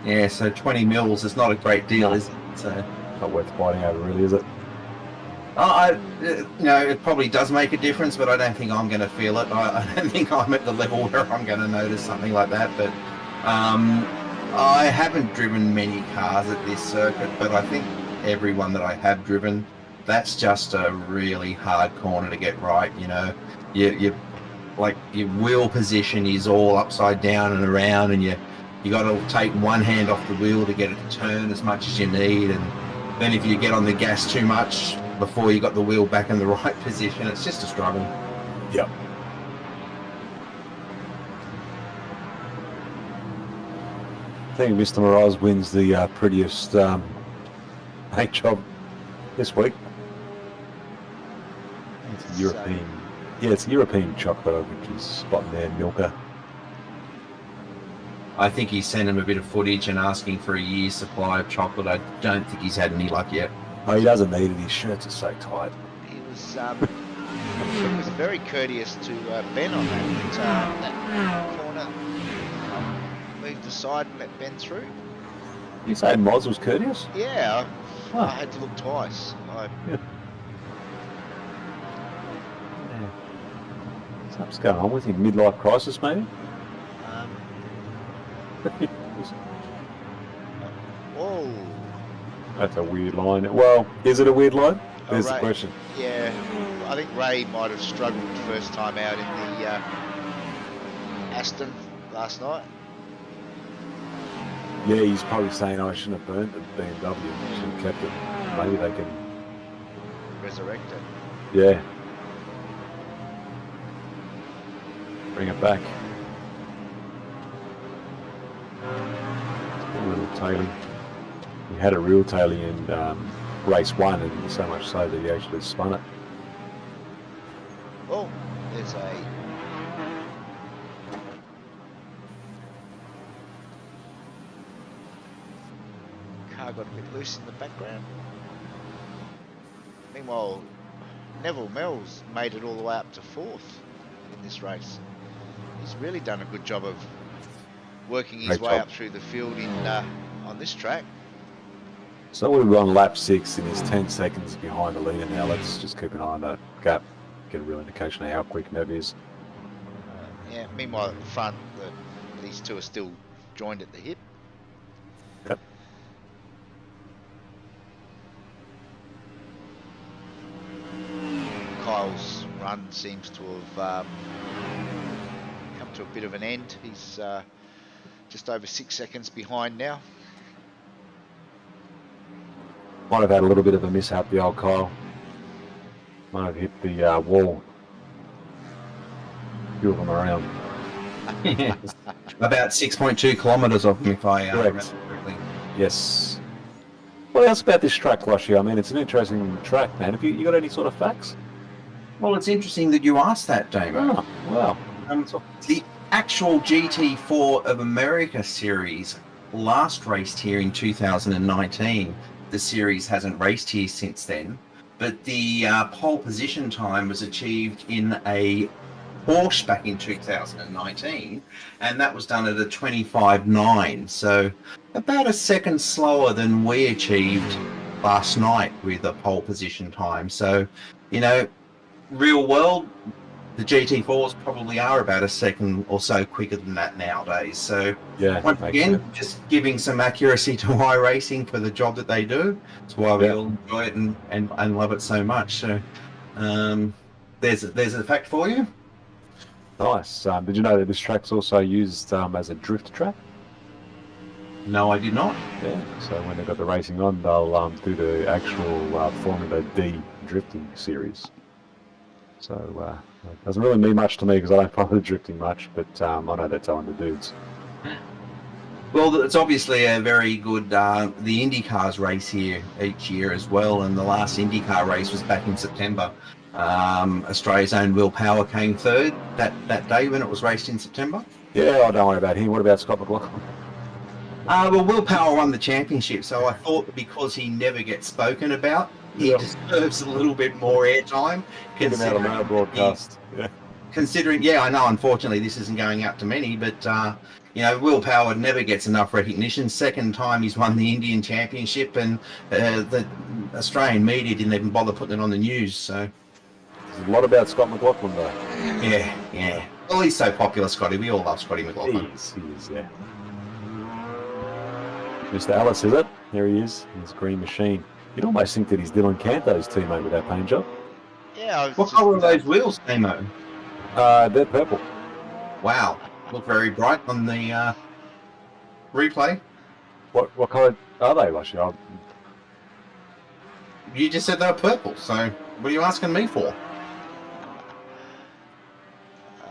Yeah, so 20 mils is not a great deal, is it? So not worth fighting over, really, is it? you know, it probably does make a difference, but I don't think I'm going to feel it. I don't think I'm at the level where I'm going to notice something like that. But I haven't driven many cars at this circuit, but I think everyone that I have driven, that's just a really hard corner to get right. You know, you like your wheel position is all upside down and around, and you got to take one hand off the wheel to get it to turn as much as you need, and then if you get on the gas too much before you got the wheel back in the right position, it's just a struggle. Yep. I think Mr. Mraz wins the prettiest paint job this week. It's a European, it's a European chocolate, which is spotting there, Milka. I think he sent him a bit of footage and asking for a year's supply of chocolate. I don't think he's had any luck yet. Oh, he doesn't need it. His shirts are so tight. He was very courteous to Ben on that corner. Moved aside and let Ben through. You say Moz was courteous? Yeah, I had to look twice. What's going on with him? Midlife crisis, maybe? Oh. That's a weird line. Well, is it a weird line? There's the Ray, question. Yeah, I think Ray might have struggled first time out in the Aston last night. Yeah, he's probably saying, I shouldn't have burnt the BMW. I should have kept it. Maybe they can Resurrect it. Yeah. Bring it back. A little tailing. He had a real tailing in race one, and so much so that he actually spun it. Oh, there's a car got a bit loose in the background. Meanwhile, Neville Mills made it all the way up to fourth in this race. He's really done a good job of working his way up through the field in on this track. So we're on lap 6 and he's 10 seconds behind the leader now. Let's just keep an eye on that gap, get a real indication of how quick Nev is. Yeah, meanwhile at the front, these two are still joined at the hip. Yep. Kyle's run seems to have come to a bit of an end. He's just over 6 seconds behind now. Might have had a little bit of a mishap, the old Kyle. Might have hit the wall. Few of them around. About 6.2 kilometres off him, if I Correct. remember correctly. Yes. What else about this track, Loshy? I mean, it's an interesting track, man. Have you got any sort of facts? Well, it's interesting that you asked that, Damo. Oh, wow. The actual GT4 of America series last raced here in 2019. The series hasn't raced here since then, but the pole position time was achieved in a Porsche back in 2019, and that was done at a 25.9, so about a second slower than we achieved last night with a pole position time. So, you know, real world, the GT4s probably are about a second or so quicker than that nowadays. So Yeah. once again, just giving some accuracy to iRacing for the job that they do. That's why we all enjoy it and love it so much. So there's a fact for you. Nice. Did you know that this track's also used as a drift track? No, I did not. Yeah. So when they've got the racing on, they'll do the actual Formula D drifting series. So it doesn't really mean much to me because I don't follow the drifting much, but I know that's on the dudes. Well, it's obviously a very good. The IndyCars race here each year as well, and the last IndyCar race was back in September. Australia's own Will Power came third that day when it was raced in September. Yeah, I don't worry about him. What about Scott McLaughlin? Well, Will Power won the championship, so I thought that because he never gets spoken about, he deserves a little bit more airtime. Get him out of our broadcast. Considering, I know, unfortunately, this isn't going out to many, but you know, Will Power never gets enough recognition. Second time he's won the Indian Championship, and the Australian media didn't even bother putting it on the news. So there's a lot about Scott McLaughlin, though. Yeah. Well, he's so popular, Scotty. We all love Scotty McLaughlin. He is, yeah. Mr. Ellis, is it? There he is, in his green machine. You'd almost think that he's Dylan Canto's teammate with that paint job. Yeah. What colour are those wheels, Nemo? They're purple. Wow. Look very bright on the replay. What colour are they, Lushy? You just said they were purple, so what are you asking me for?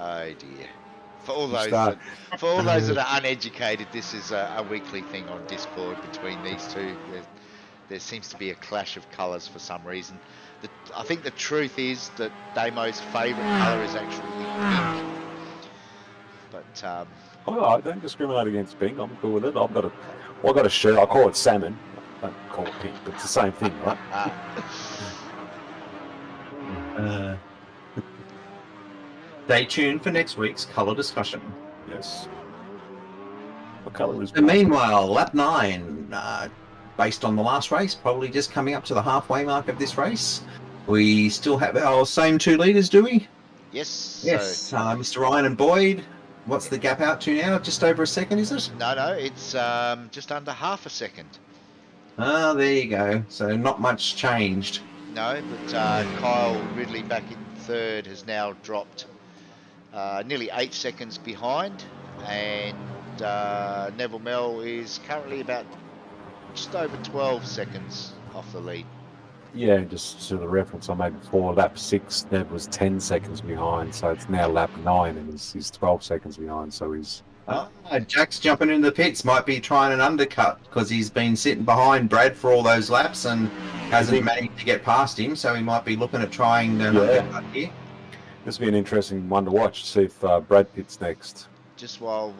Oh dear. For all those that are uneducated, this is a weekly thing on Discord between these two. There seems to be a clash of colours for some reason. I think the truth is that Damo's favourite colour is actually pink. But I don't discriminate against pink. I'm cool with it. I've got a shirt. I call it salmon. I don't call it pink, but it's the same thing, right? Stay tuned for next week's colour discussion. Yes. What colour is? And meanwhile, lap 9, based on the last race, probably just coming up to the halfway mark of this race. We still have our same 2 leaders, do we? yes. Yes. So, Mr. Ryan and Boyd. What's the gap out to now? Just over a second, is it? no, it's just under half a second. Ah, there you go. So not much changed. No, but Kyle Ridley back in third has now dropped nearly 8 seconds behind, and Neville Mell is currently about just over 12 seconds off the lead. Yeah, just to the reference I made before, lap 6, Nev was 10 seconds behind, so it's now lap 9, and he's 12 seconds behind, so he's... Jack's jumping in the pits, might be trying an undercut, because he's been sitting behind Brad for all those laps and hasn't managed to get past him, so he might be looking at trying an undercut here. This will be an interesting one to watch, to see if Brad pits next. Just while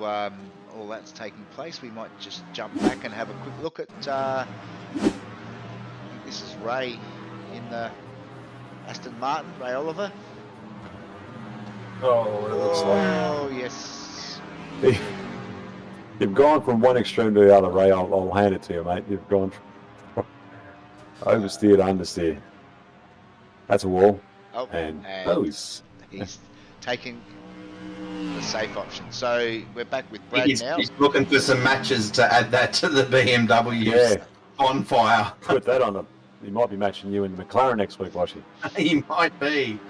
all that's taking place, we might just jump back and have a quick look at... I think this is Ray in the Aston Martin, Ray Oliver. Oh, it looks like... Oh, yes. You've gone from one extreme to the other, Ray. I'll hand it to you, mate. You've gone from oversteer to understeer. That's a wall. Oh, and he's taking the safe option. So we're back with Brad now. He's looking for some matches to add that to the BMW bonfire. Put that on him. He might be matching you in the McLaren next week, Washie. He might be.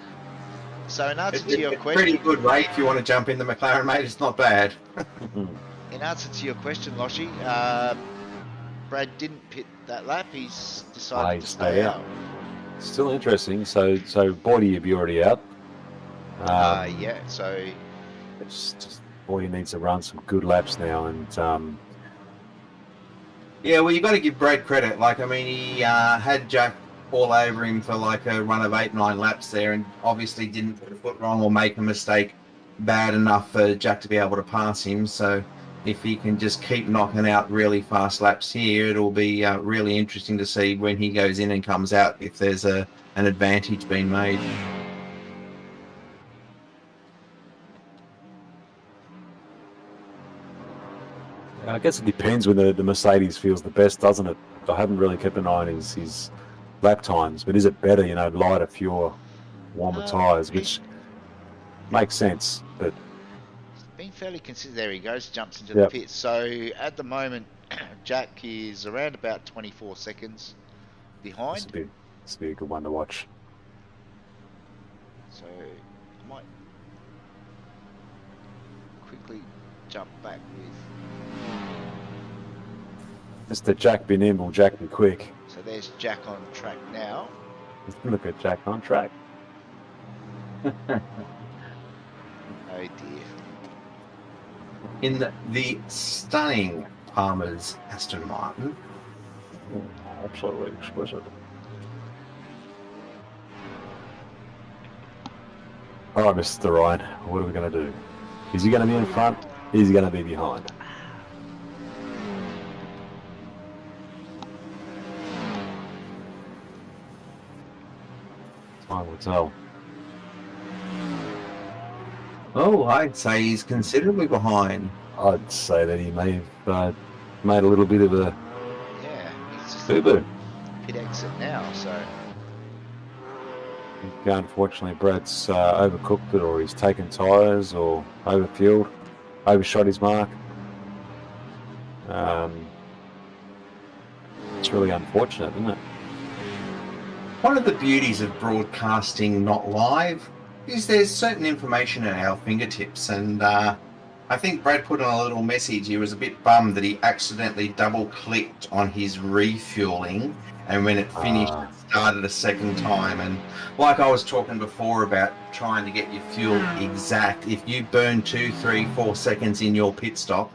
So in answer to your question... Pretty good rate if you want to jump in the McLaren, mate. It's not bad. In answer to your question, Loshy, Brad didn't pit that lap. He's decided to stay out. Still interesting. So Boydie, you'll be already out. Yeah, so... It's just Boydie needs to run some good laps now, and Yeah, well, you got to give Brad credit. Like, I mean, he had Jack all over him for like a run of 8-9 laps there, and obviously didn't put a foot wrong or make a mistake bad enough for Jack to be able to pass him. So, if he can just keep knocking out really fast laps here, it'll be really interesting to see when he goes in and comes out if there's an advantage being made. I guess it depends when the Mercedes feels the best, doesn't it? I haven't really kept an eye on his lap times, but is it better, lighter, fewer, warmer tyres, He's which makes sense. But been fairly consistent. There he goes, jumps into the Yep. pit. So at the moment, Jack is around about 24 seconds this behind. would be a good one to watch. So I might quickly jump back with. Mr. Jack be nimble, Jack be quick. So there's Jack on track now. Look at Jack on track. Oh dear. In the stunning Palmer's Aston Martin. Absolutely exquisite. All right, Mr. Ryan, what are we going to do? Is he going to be in front? Is he going to be behind? Time will tell. Oh, I'd say he's considerably behind. I'd say that he may have made a little bit of a Yeah, he's just boo-boo. pit exit now. So Unfortunately, Brad's overcooked it, or he's taken tyres, or overfueled, overshot his mark. It's really unfortunate, isn't it? One of the beauties of broadcasting not live is there's certain information at our fingertips, and I think Brad put on a little message. He was a bit bummed that he accidentally double-clicked on his refueling, and when it finished, it started a second time. And like I was talking before about trying to get your fuel exact, if you burn 2, 3, 4 seconds in your pit stop,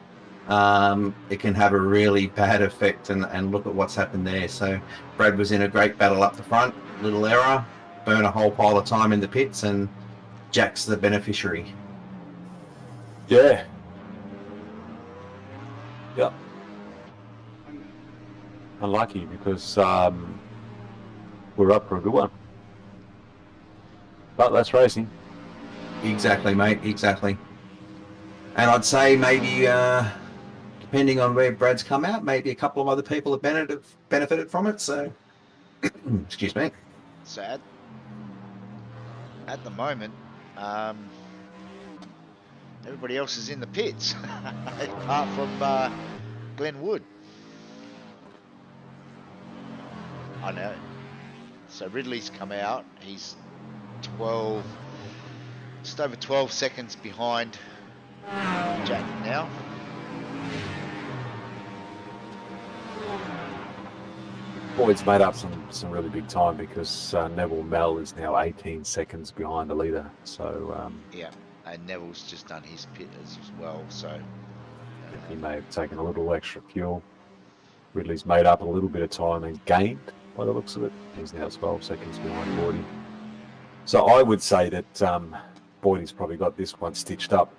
it can have a really bad effect, and look at what's happened there. So Brad was in a great battle up the front, little error, burn a whole pile of time in the pits, and Jack's the beneficiary. Yeah. Yep. Unlucky because we're up for a good one. But that's racing. Exactly, mate, exactly. And I'd say maybe, depending on where Brad's come out, maybe a couple of other people have benefited from it, so excuse me. So at the moment, everybody else is in the pits, apart from Glenn Wood. I know. So Ridley's come out. He's 12, just over 12 seconds behind Jack now. Boyd's made up some really big time because Neville Mel is now 18 seconds behind the leader. So Yeah, and Neville's just done his pit as well. So he may have taken a little extra fuel. Ridley's made up a little bit of time and gained by the looks of it. He's now 12 seconds behind Boydie. So I would say that Boydie's probably got this one stitched up.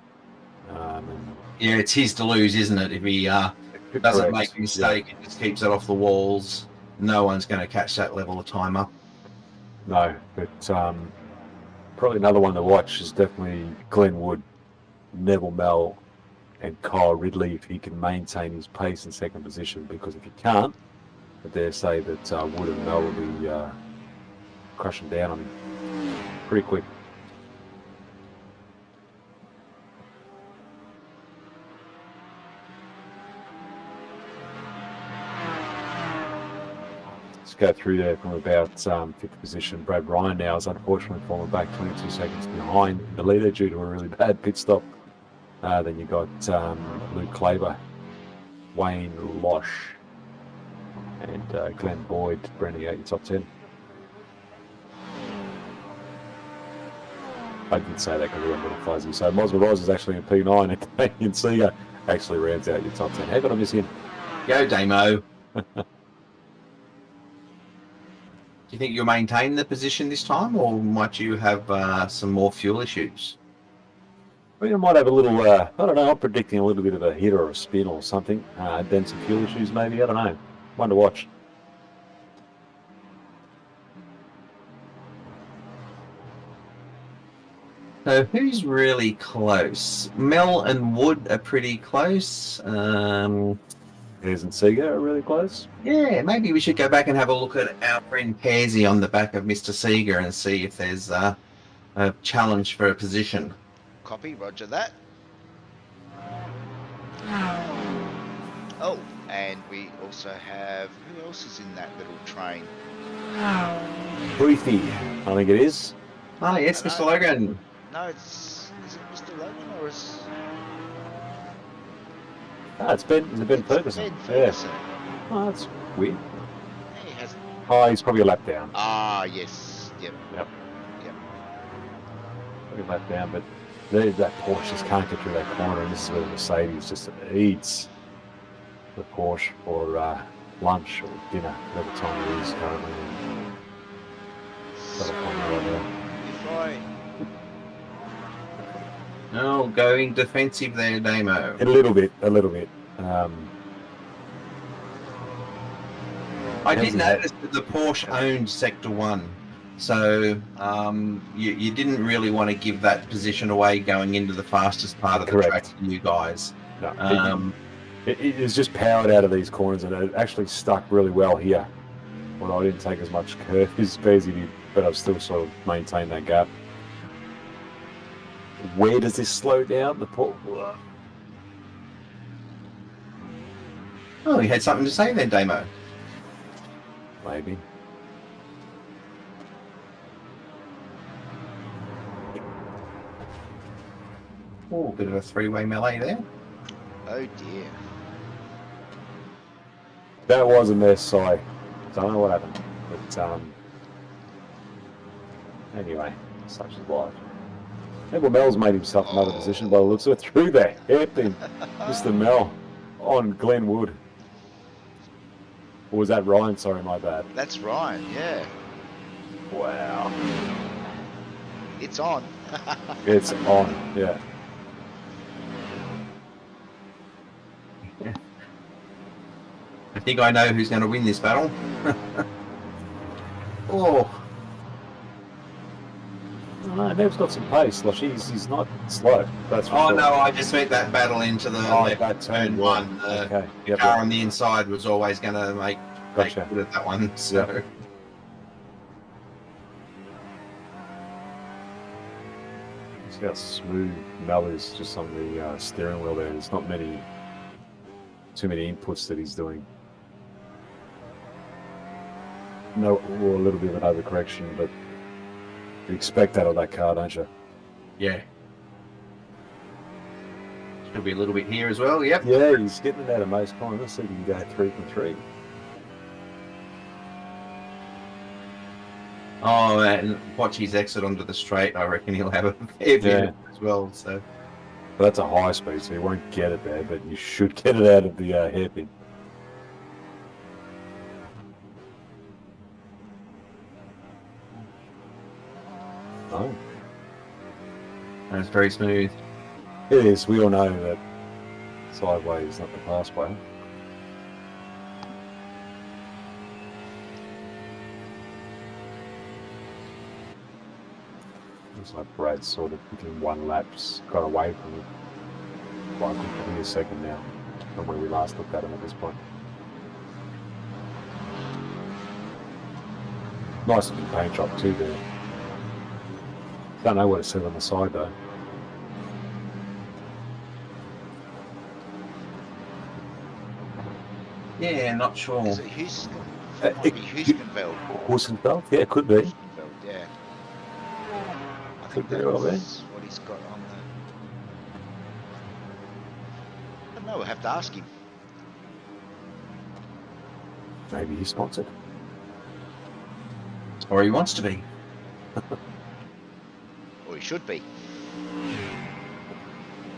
Yeah, it's his to lose, isn't it? If he doesn't make a mistake and just keeps it off the walls, no one's going to catch that level of time up. No, but probably another one to watch is definitely Glenn Wood, Neville Mel, and Kyle Ridley if he can maintain his pace in second position. Because if he can't, I dare say that Wood and Mel will be crushing down on him pretty quick. Go through there from about fifth position. Brad Ryan now is unfortunately fallen back 22 seconds behind the leader due to a really bad pit stop. Then you got Luke Claver, Wayne Losh, and Glenn Boyd rounding out your top 10. I did say that because we went a little fuzzy. So Mosma Roz is actually in P9 and Damien Seeger actually rounds out your top 10. How could I miss him? Go, Damo. Do you think you'll maintain the position this time, or might you have some more fuel issues? I think I might have a little, I don't know, I'm predicting a little bit of a hit or a spin or something. Then some fuel issues maybe, I don't know. One to watch. So who's really close? Mel and Wood are pretty close. Pears and Seager are really close. Yeah, maybe we should go back and have a look at our friend Pearsy on the back of Mr. Seeger and see if there's a challenge for a position. Copy, roger that. Oh, and we also have, who else is in that little train? Boothie, I think it is. Oh, yes, Hello. Mr. Logan. No, is it Mr. Logan or is It's Ben Ferguson. Ben Ferguson? Yeah. Oh, that's weird. Yeah, he hasn't. Oh, he's probably a lap down. Ah, yes. Yep. Probably a lap down, but that Porsche just can't get through that corner, and this is where the Mercedes just eats the Porsche for lunch or dinner, whatever time it is currently. So, if I Oh, going defensive there, Damo. A little bit. I did notice that the Porsche owned Sector 1, so you didn't really want to give that position away going into the fastest part of the track for you guys. No, it is just powered out of these corners, and it actually stuck really well here. Well, I didn't take as much curve as Bearsy did, but I've still sort of maintained that gap. Where does this slow down? Oh, you had something to say then, Damo. Maybe. Oh, bit of a three-way melee there. oh dear. That was a mess, sorry. Don't know what happened. But anyway, such is life. Well, Mel's made himself another position by the looks of it through the hairpin. Mr. Mel on Glen Wood. Or was that Ryan? Sorry, my bad. That's Ryan, yeah. Wow. It's on. It's on, yeah. I think I know who's going to win this battle. Oh. No, Nev's got some pace. Like he's not slow. That's for Oh, sure. no, I just meant that battle into the left that turn yeah. one. Okay. The car on the inside was always going to make Gotcha. good at that one. So. Yep. See how smooth Mel is just on the steering wheel there. There's not too many inputs that he's doing. No, or a little bit of an overcorrection, but you expect that of that car, don't you? Yeah. Should be a little bit here as well, yep. Yeah, he's getting it out of most corners. Let's see if he can go 3 from 3. Oh, and watch his exit onto the straight. I reckon he'll have a fair bit as well. So, But that's a high speed, so you won't get it there, but you should get it out of the hairpin. Oh, that's very smooth. it is. We all know that sideways is not the fast way. Looks like Brad's sort of within one lap's got away from it. Like a second now from where we last looked at him at this point. Nice looking paint job too there. Don't know what it said on the side though. Yeah, not sure. Is it Houston? It might be Houstonville. Hussenfeld? Yeah, it could be. Houstonville, yeah. I think Could be well that's what he's got on the... I don't know, we'll have to ask him. Maybe he's sponsored. Or he wants to be. Or he should be.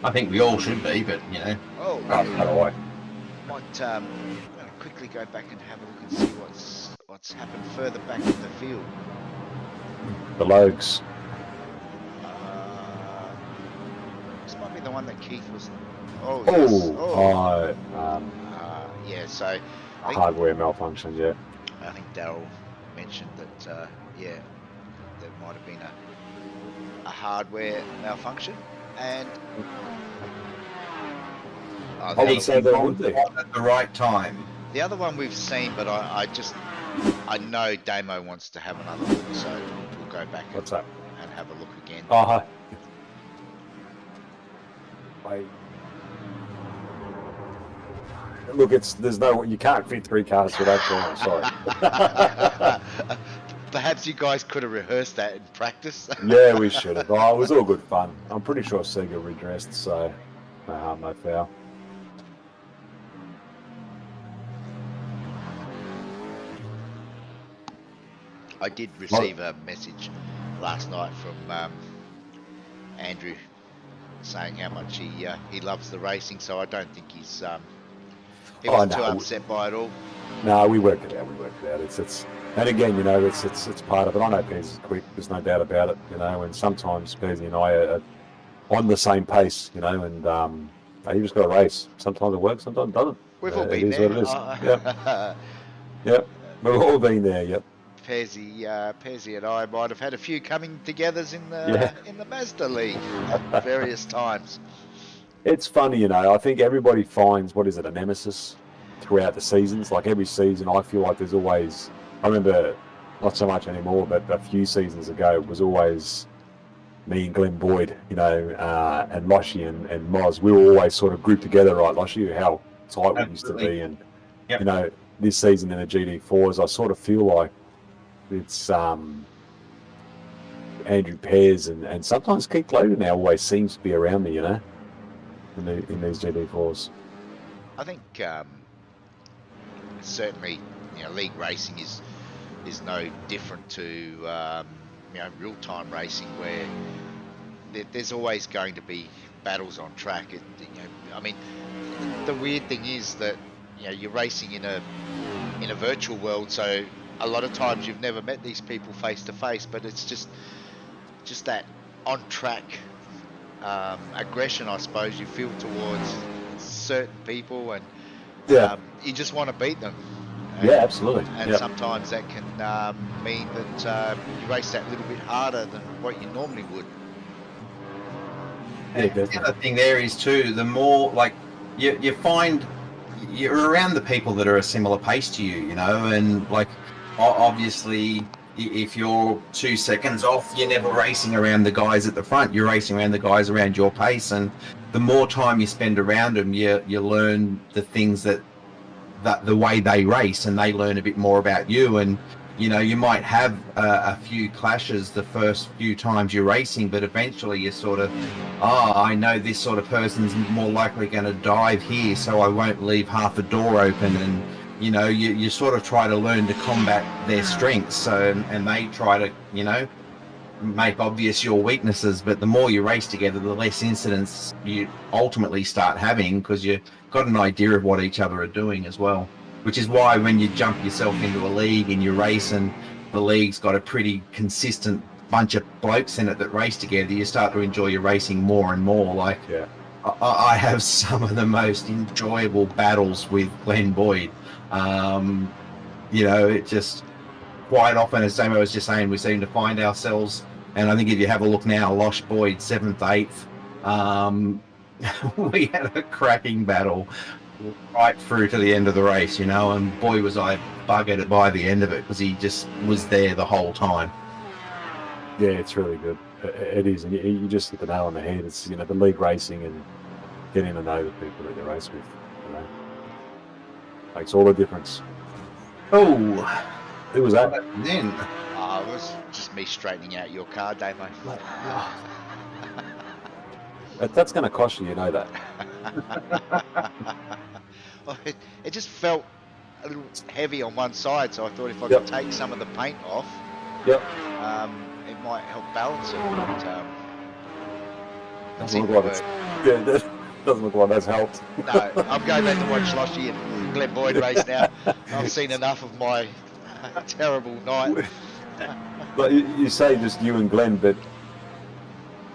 I think we all should be, but, you know. Oh, Oh, no way. might quickly go back and have a look and see what's happened further back in the field. The Logs. This might be the one that Keith was. Oh yes. Yeah. So I think, Hardware malfunction. Yeah. I think Daryl mentioned that. Yeah, there might have been a hardware malfunction, and He said there would be. at the right time. the other one we've seen, but I know Damo wants to have another look, so we'll go back What's that? and have a look again. Oh, hi. Look, you can't fit 3 cars through that corner. Sorry. Perhaps you guys could have rehearsed that in practice. Yeah, we should have. Oh, it was all good fun. I'm pretty sure Sega redressed, so no harm, no foul. I did receive a message last night from Andrew saying how much he loves the racing, so I don't think he wasn't too upset by it all. No, we worked it out. And again, it's part of it. I know Pez is quick. There's no doubt about it. And sometimes Pez and I are on the same pace. And you just got to race. Sometimes it works, sometimes it doesn't. We've all been there. What it is. Yep. We've all been there. Yep. Pezzy and I might have had a few coming togethers in the Mazda League at various times. It's funny, I think everybody finds, a nemesis throughout the seasons. Like every season, I feel like there's always, I remember, not so much anymore, but a few seasons ago, it was always me and Glenn Boyd, and Loshi and Moz. We were always sort of grouped together, right, Loshi, how tight we used to be. And, this season in the GD4s, I sort of feel like it's Andrew Pears and sometimes Keith Logan now always seems to be around me, in these GD4s. I think certainly, league racing is no different to real-time racing, where there's always going to be battles on track. The weird thing is that you're racing in a virtual world, so a lot of times you've never met these people face to face, but it's just that on track aggression, I suppose, you feel towards certain people, and you just want to beat them. Yeah, absolutely. And sometimes that can mean that you race that little bit harder than what you normally would. Yeah, the other thing there is too, the more you find you're around the people that are a similar pace to you, and obviously if you're 2 seconds off, you're never racing around the guys at the front, you're racing around the guys around your pace, and the more time you spend around them, you learn the things that the way they race, and they learn a bit more about you. And you might have a few clashes the first few times you're racing, but eventually you sort of, I know this sort of person's more likely going to dive here, so I won't leave half a door open. And you sort of try to learn to combat their strengths, and they try to make obvious your weaknesses. But the more you race together, the less incidents you ultimately start having, because you've got an idea of what each other are doing as well. Which is why when you jump yourself into a league and you race, and the league's got a pretty consistent bunch of blokes in it that race together, you start to enjoy your racing more and more. I have some of the most enjoyable battles with Glenn Boyd. It just quite often, as Damo was just saying, we seem to find ourselves, and I think if you have a look now, Losh Boyd 7th, 8th, we had a cracking battle right through to the end of the race, and boy was I buggered by the end of it, because he just was there the whole time. Yeah, it's really good. It is, and you just hit the nail on the head. It's the league racing and getting to know the people that you race with. Makes all the difference. Oh, who was that? Then it was just me straightening out your car, Damo. That's going to cost you, that. Well, it just felt a little heavy on one side, so I thought if I could take some of the paint off, it might help balance it. But, doesn't look like that's helped. No, I'm going back to watch Loshy and Glenn Boyd race now. I've seen enough of my terrible night. But you say just you and Glenn, but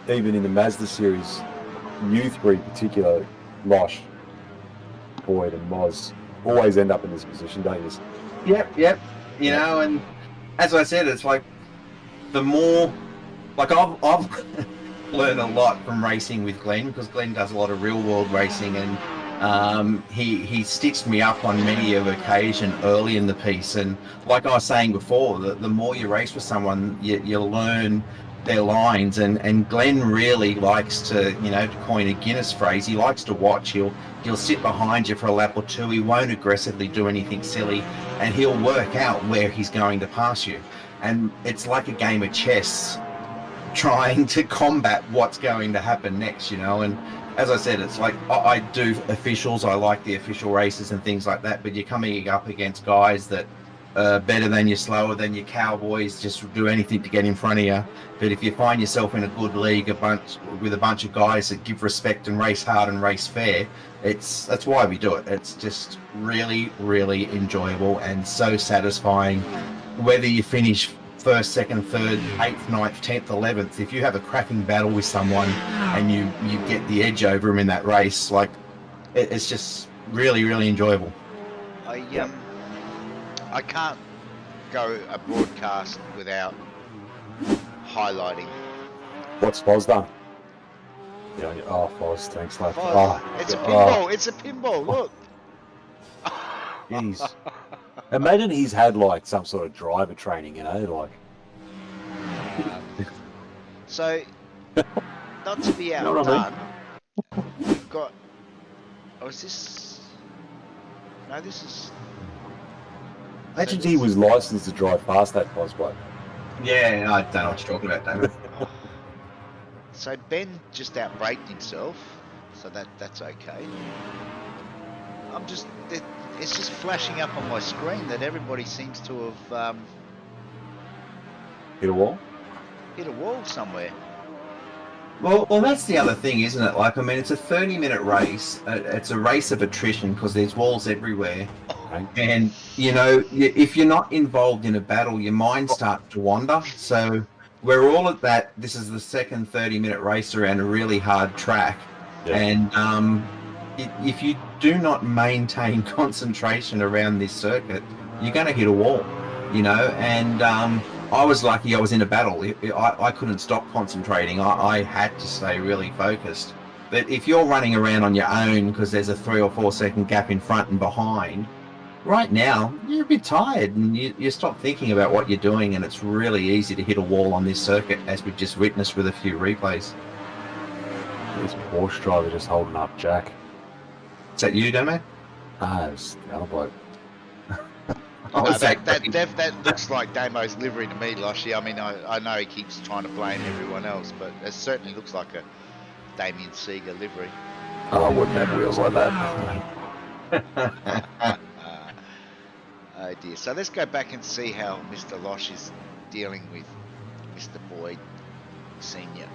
even in the Mazda series, you three in particular, Losh, Boyd, and Moz, always end up in this position, don't you? Yep. You know, and as I said, it's like the more, like I've learned a lot from racing with Glenn, because Glenn does a lot of real world racing, and he stitched me up on many of occasion early in the piece. And like I was saying before, the more you race with someone, you learn their lines, and Glenn really likes to, you know, to coin a Guinness phrase, he likes to watch. He'll sit behind you for a lap or two. He won't aggressively do anything silly, and he'll work out where he's going to pass you. And it's like a game of chess, trying to combat what's going to happen next, you know. And as I said, it's like I do officials, I like the official races and things like that, but you're coming up against guys that are better than you, slower than you, cowboys, just do anything to get in front of you. But if you find yourself in a good league, with a bunch of guys that give respect and race hard and race fair, that's why we do it. It's just really, really enjoyable and so satisfying. Whether you finish first, second, third, 8th, 9th, 10th, 11th, if you have a cracking battle with someone and you get the edge over them in that race, like it's just really, really enjoyable. I can't go a broadcast without highlighting. What's Foz done? Yeah, oh, Foz, thanks, lad. It's a pinball. It's a pinball. Look. Jeez. Imagine he's had like some sort of driver training, you know, like. So, not to be You know what I outdone, we've got. Oh, is this? No, this is. Imagine he was licensed to drive fast that Foz bloke. Yeah, I don't know what you're talking about, David. So Ben just outbraked himself, so that's okay. It's just flashing up on my screen that everybody seems to have Hit a wall? hit a wall somewhere. Well, that's the other thing, isn't it? Like, I mean, it's a 30-minute race. It's a race of attrition because there's walls everywhere. Okay. And, you know, if you're not involved in a battle, your mind starts to wander. So we're all at that. This is the second 30-minute race around a really hard track. Yeah. And if you do not maintain concentration around this circuit, you're going to hit a wall, you know. And I was lucky I was in a battle. I couldn't stop concentrating. I had to stay really focused. But if you're running around on your own because there's a 3 or 4 second gap in front and behind, right now you're a bit tired and you stop thinking about what you're doing, and it's really easy to hit a wall on this circuit, as we've just witnessed with a few replays. This Porsche driver just holding up Jack. Is that you, Damo? Ah, it's the other bloke. Oh, No, is that that looks like Damo's livery to me, Loshy. I mean, I know he keeps trying to blame everyone else, but it certainly looks like a Damien Seeger livery. Oh, I wouldn't have wheels like that. Oh dear. So let's go back and see how Mr. Losh is dealing with Mr. Boyd Senior.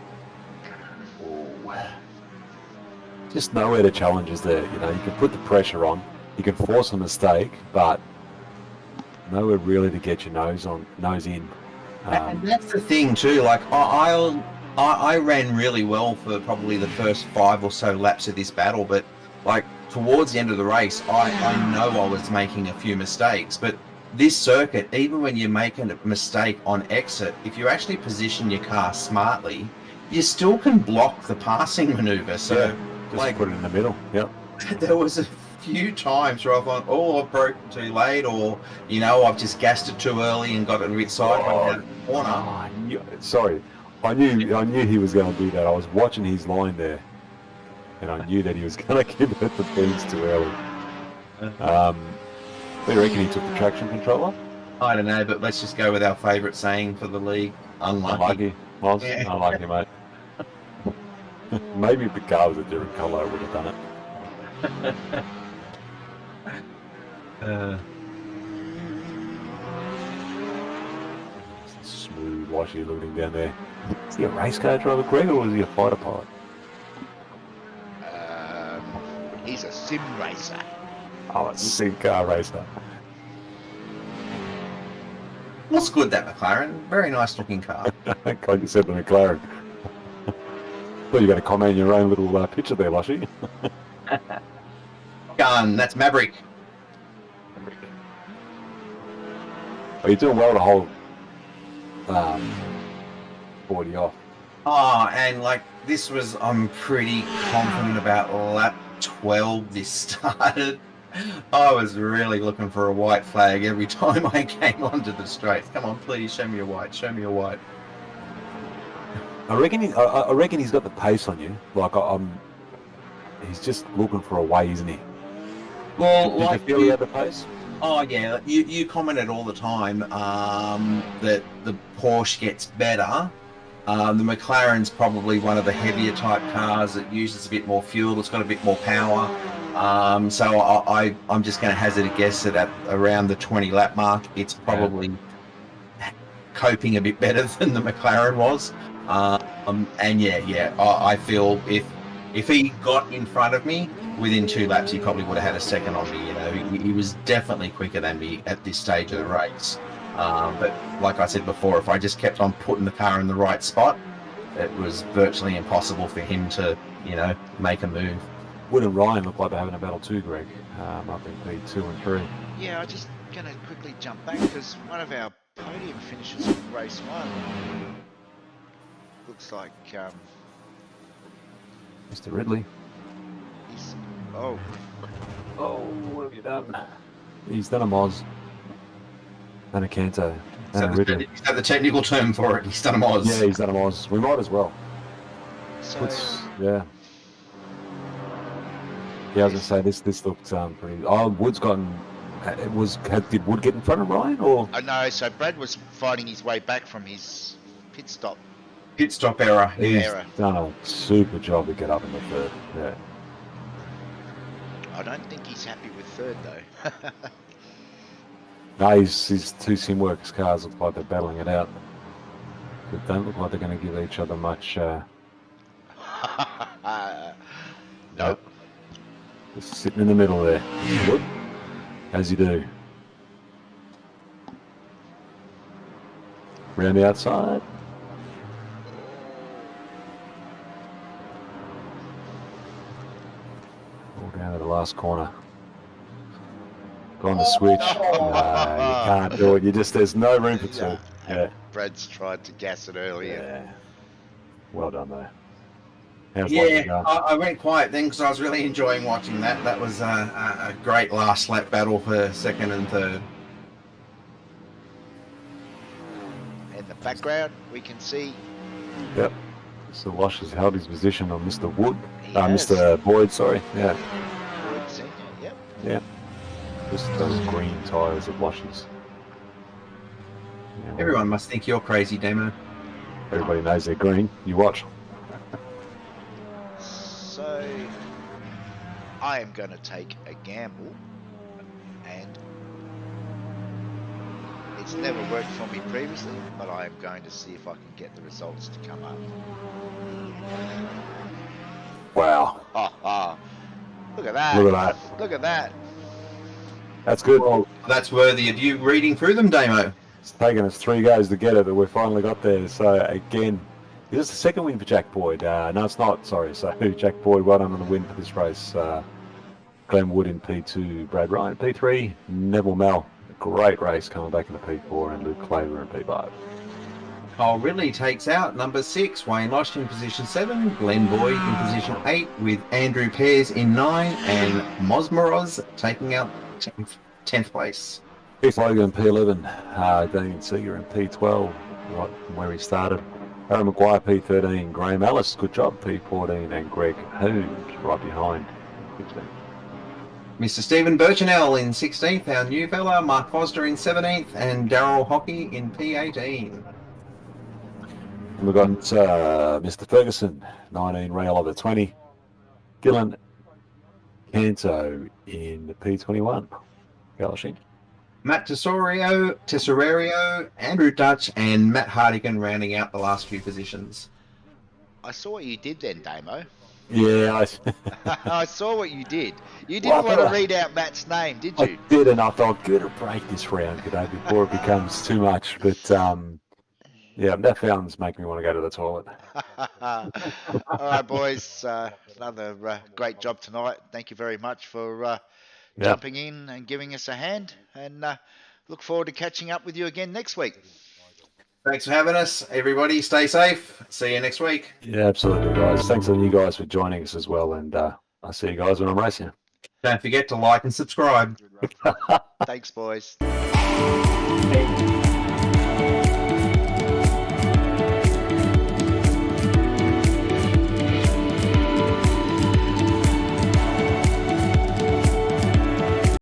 Just know where the challenge is there. You know, you can put the pressure on, you can force a mistake, but nowhere really to get your nose in. And that's the thing too. Like I ran really well for probably the first 5 or so laps of this battle, but like towards the end of the race, I know I was making a few mistakes. But this circuit, even when you're making a mistake on exit, if you actually position your car smartly, you still can block the passing maneuver. So just like, put it in the middle. Yep. there was a few times where I thought, oh, I've broken too late, or, you know, I've just gassed it too early and got it a bit sideways. Sorry, I knew he was going to do that. I was watching his line there, and I knew that he was going to give it the beans too early. Do you reckon he took the traction controller? I don't know, but let's just go with our favourite saying for the league: unlucky. Miles. Yeah. Unlucky, mate. Maybe if the car was a different colour, I would have done it. Smooth, washy looking down there. Is he a race car driver, Greg, or is he a fighter pilot? He's a sim racer. Oh, a sick car racer. Looks good, that McLaren. Very nice looking car. Like you said, the McLaren. Well, you got to comment on your own little picture there, Lushy. Gun, that's Maverick. Are you doing well to hold 40 off? Oh, and like this was, I'm pretty confident about lap 12 this started. I was really looking for a white flag every time I came onto the straight. Come on, please show me a white. Show me a white. I reckon he's got the pace on you. Like he's just looking for a way, isn't he? Well, Did like you feel he had the pace? Oh yeah, you commented all the time that the Porsche gets better. The McLaren's probably one of the heavier type cars that uses a bit more fuel. It's got a bit more power. So I'm just going to hazard a guess that at around the 20 lap mark, it's probably coping a bit better than the McLaren was. And yeah, I feel if he got in front of me within 2 laps, he probably would have had a second on me. You know, he was definitely quicker than me at this stage of the race. But like I said before, if I just kept on putting the car in the right spot, it was virtually impossible for him to, make a move. Wood and Ryan look like they're having a battle too, Greg, up in P2 and 3. Yeah, I'm just going to quickly jump back because one of our podium finishes from race 1 looks like Mr. Ridley. he's... Oh, what have you done? He's done a Moz. And a Canto. Is that the technical term for it? He's done a Moz. Yeah, he's done a Moz. We might as well. So, Yeah, I was going to say, this looked pretty... Oh, Wood's gotten... Did Wood get in front of Ryan, or...? I know, so Brad was fighting his way back from his pit stop error. He's error. done a super job to get up in the third, yeah. I don't think he's happy with third, though. No, his 2 sim workers cars look like they're battling it out. But don't look like they're going to give each other much... Nope. Just sitting in the middle there. Wood, as you do. Round the outside. All down to the last corner. Gone to switch. No, you can't do it. There's no room for 2. Yeah. Brad's tried to gas it earlier. Yeah. Well done, though. How's Yeah, going? I went quiet then because I was really enjoying watching that. That was a great last lap battle for second and third. In the background, we can see... Yep. So Wash has held his position on Mr. Wood. He has. Mr. Boyd, sorry. Yeah. Boyd Senior, yep. Yeah. Just those green tyres of Washes. Yeah, well, Everyone must think you're crazy, Demo. everybody knows they're green. You watch. So, I am going to take a gamble, and it's never worked for me previously, but I am going to see if I can get the results to come up. Wow. Look at that. Look at that. Look at that. That's good. Well, that's worthy of you reading through them, Damo. It's taken us 3 goes to get it, but we finally got there. So, again, is this the second win for Jack Boyd? No, it's not. Sorry. So, Jack Boyd, well done on the win for this race. Glenn Wood in P2, Brad Ryan P3, Neville Mel. A great race coming back into P4, and Luke Claver in P5. Kyle Ridley takes out number 6, Wayne Losh in position 7, Glenn Boyd in position 8, with Andrew Pears in 9, and Mosmoroz taking out 10th place. Keith Logan in P11, Damien Seeger in P12, right from where he started. Aaron Maguire P13, Graham Ellis, good job, P14, and Greg Hood right behind, 15. Mr. Stephen Birchinell in 16th, our new fella, Mark Foster in 17th, and Daryl Hockey in P18. And we've got Mr. Ferguson, 19, Ray Oliver 20, Gillen Canto in P21. Galashing. Matt Tesorario, Andrew Dutch, and Matt Hardigan rounding out the last few positions. I saw what you did then, Damo. Yeah, I saw what you did. You Well, I didn't want to thought read out Matt's name, did I you? did, and I thought, good to break this round, before it becomes too much. But yeah, that fountains make me want to go to the toilet. All right, boys. Another great job tonight. Thank you very much for Yeah, jumping in and giving us a hand. And look forward to catching up with you again next week. Thanks for having us, everybody. Stay safe. See you next week. yeah, absolutely, guys. Thanks to you guys for joining us as well, and I'll see you guys when I'm racing. Don't forget to like and subscribe. Thanks, boys. Hey.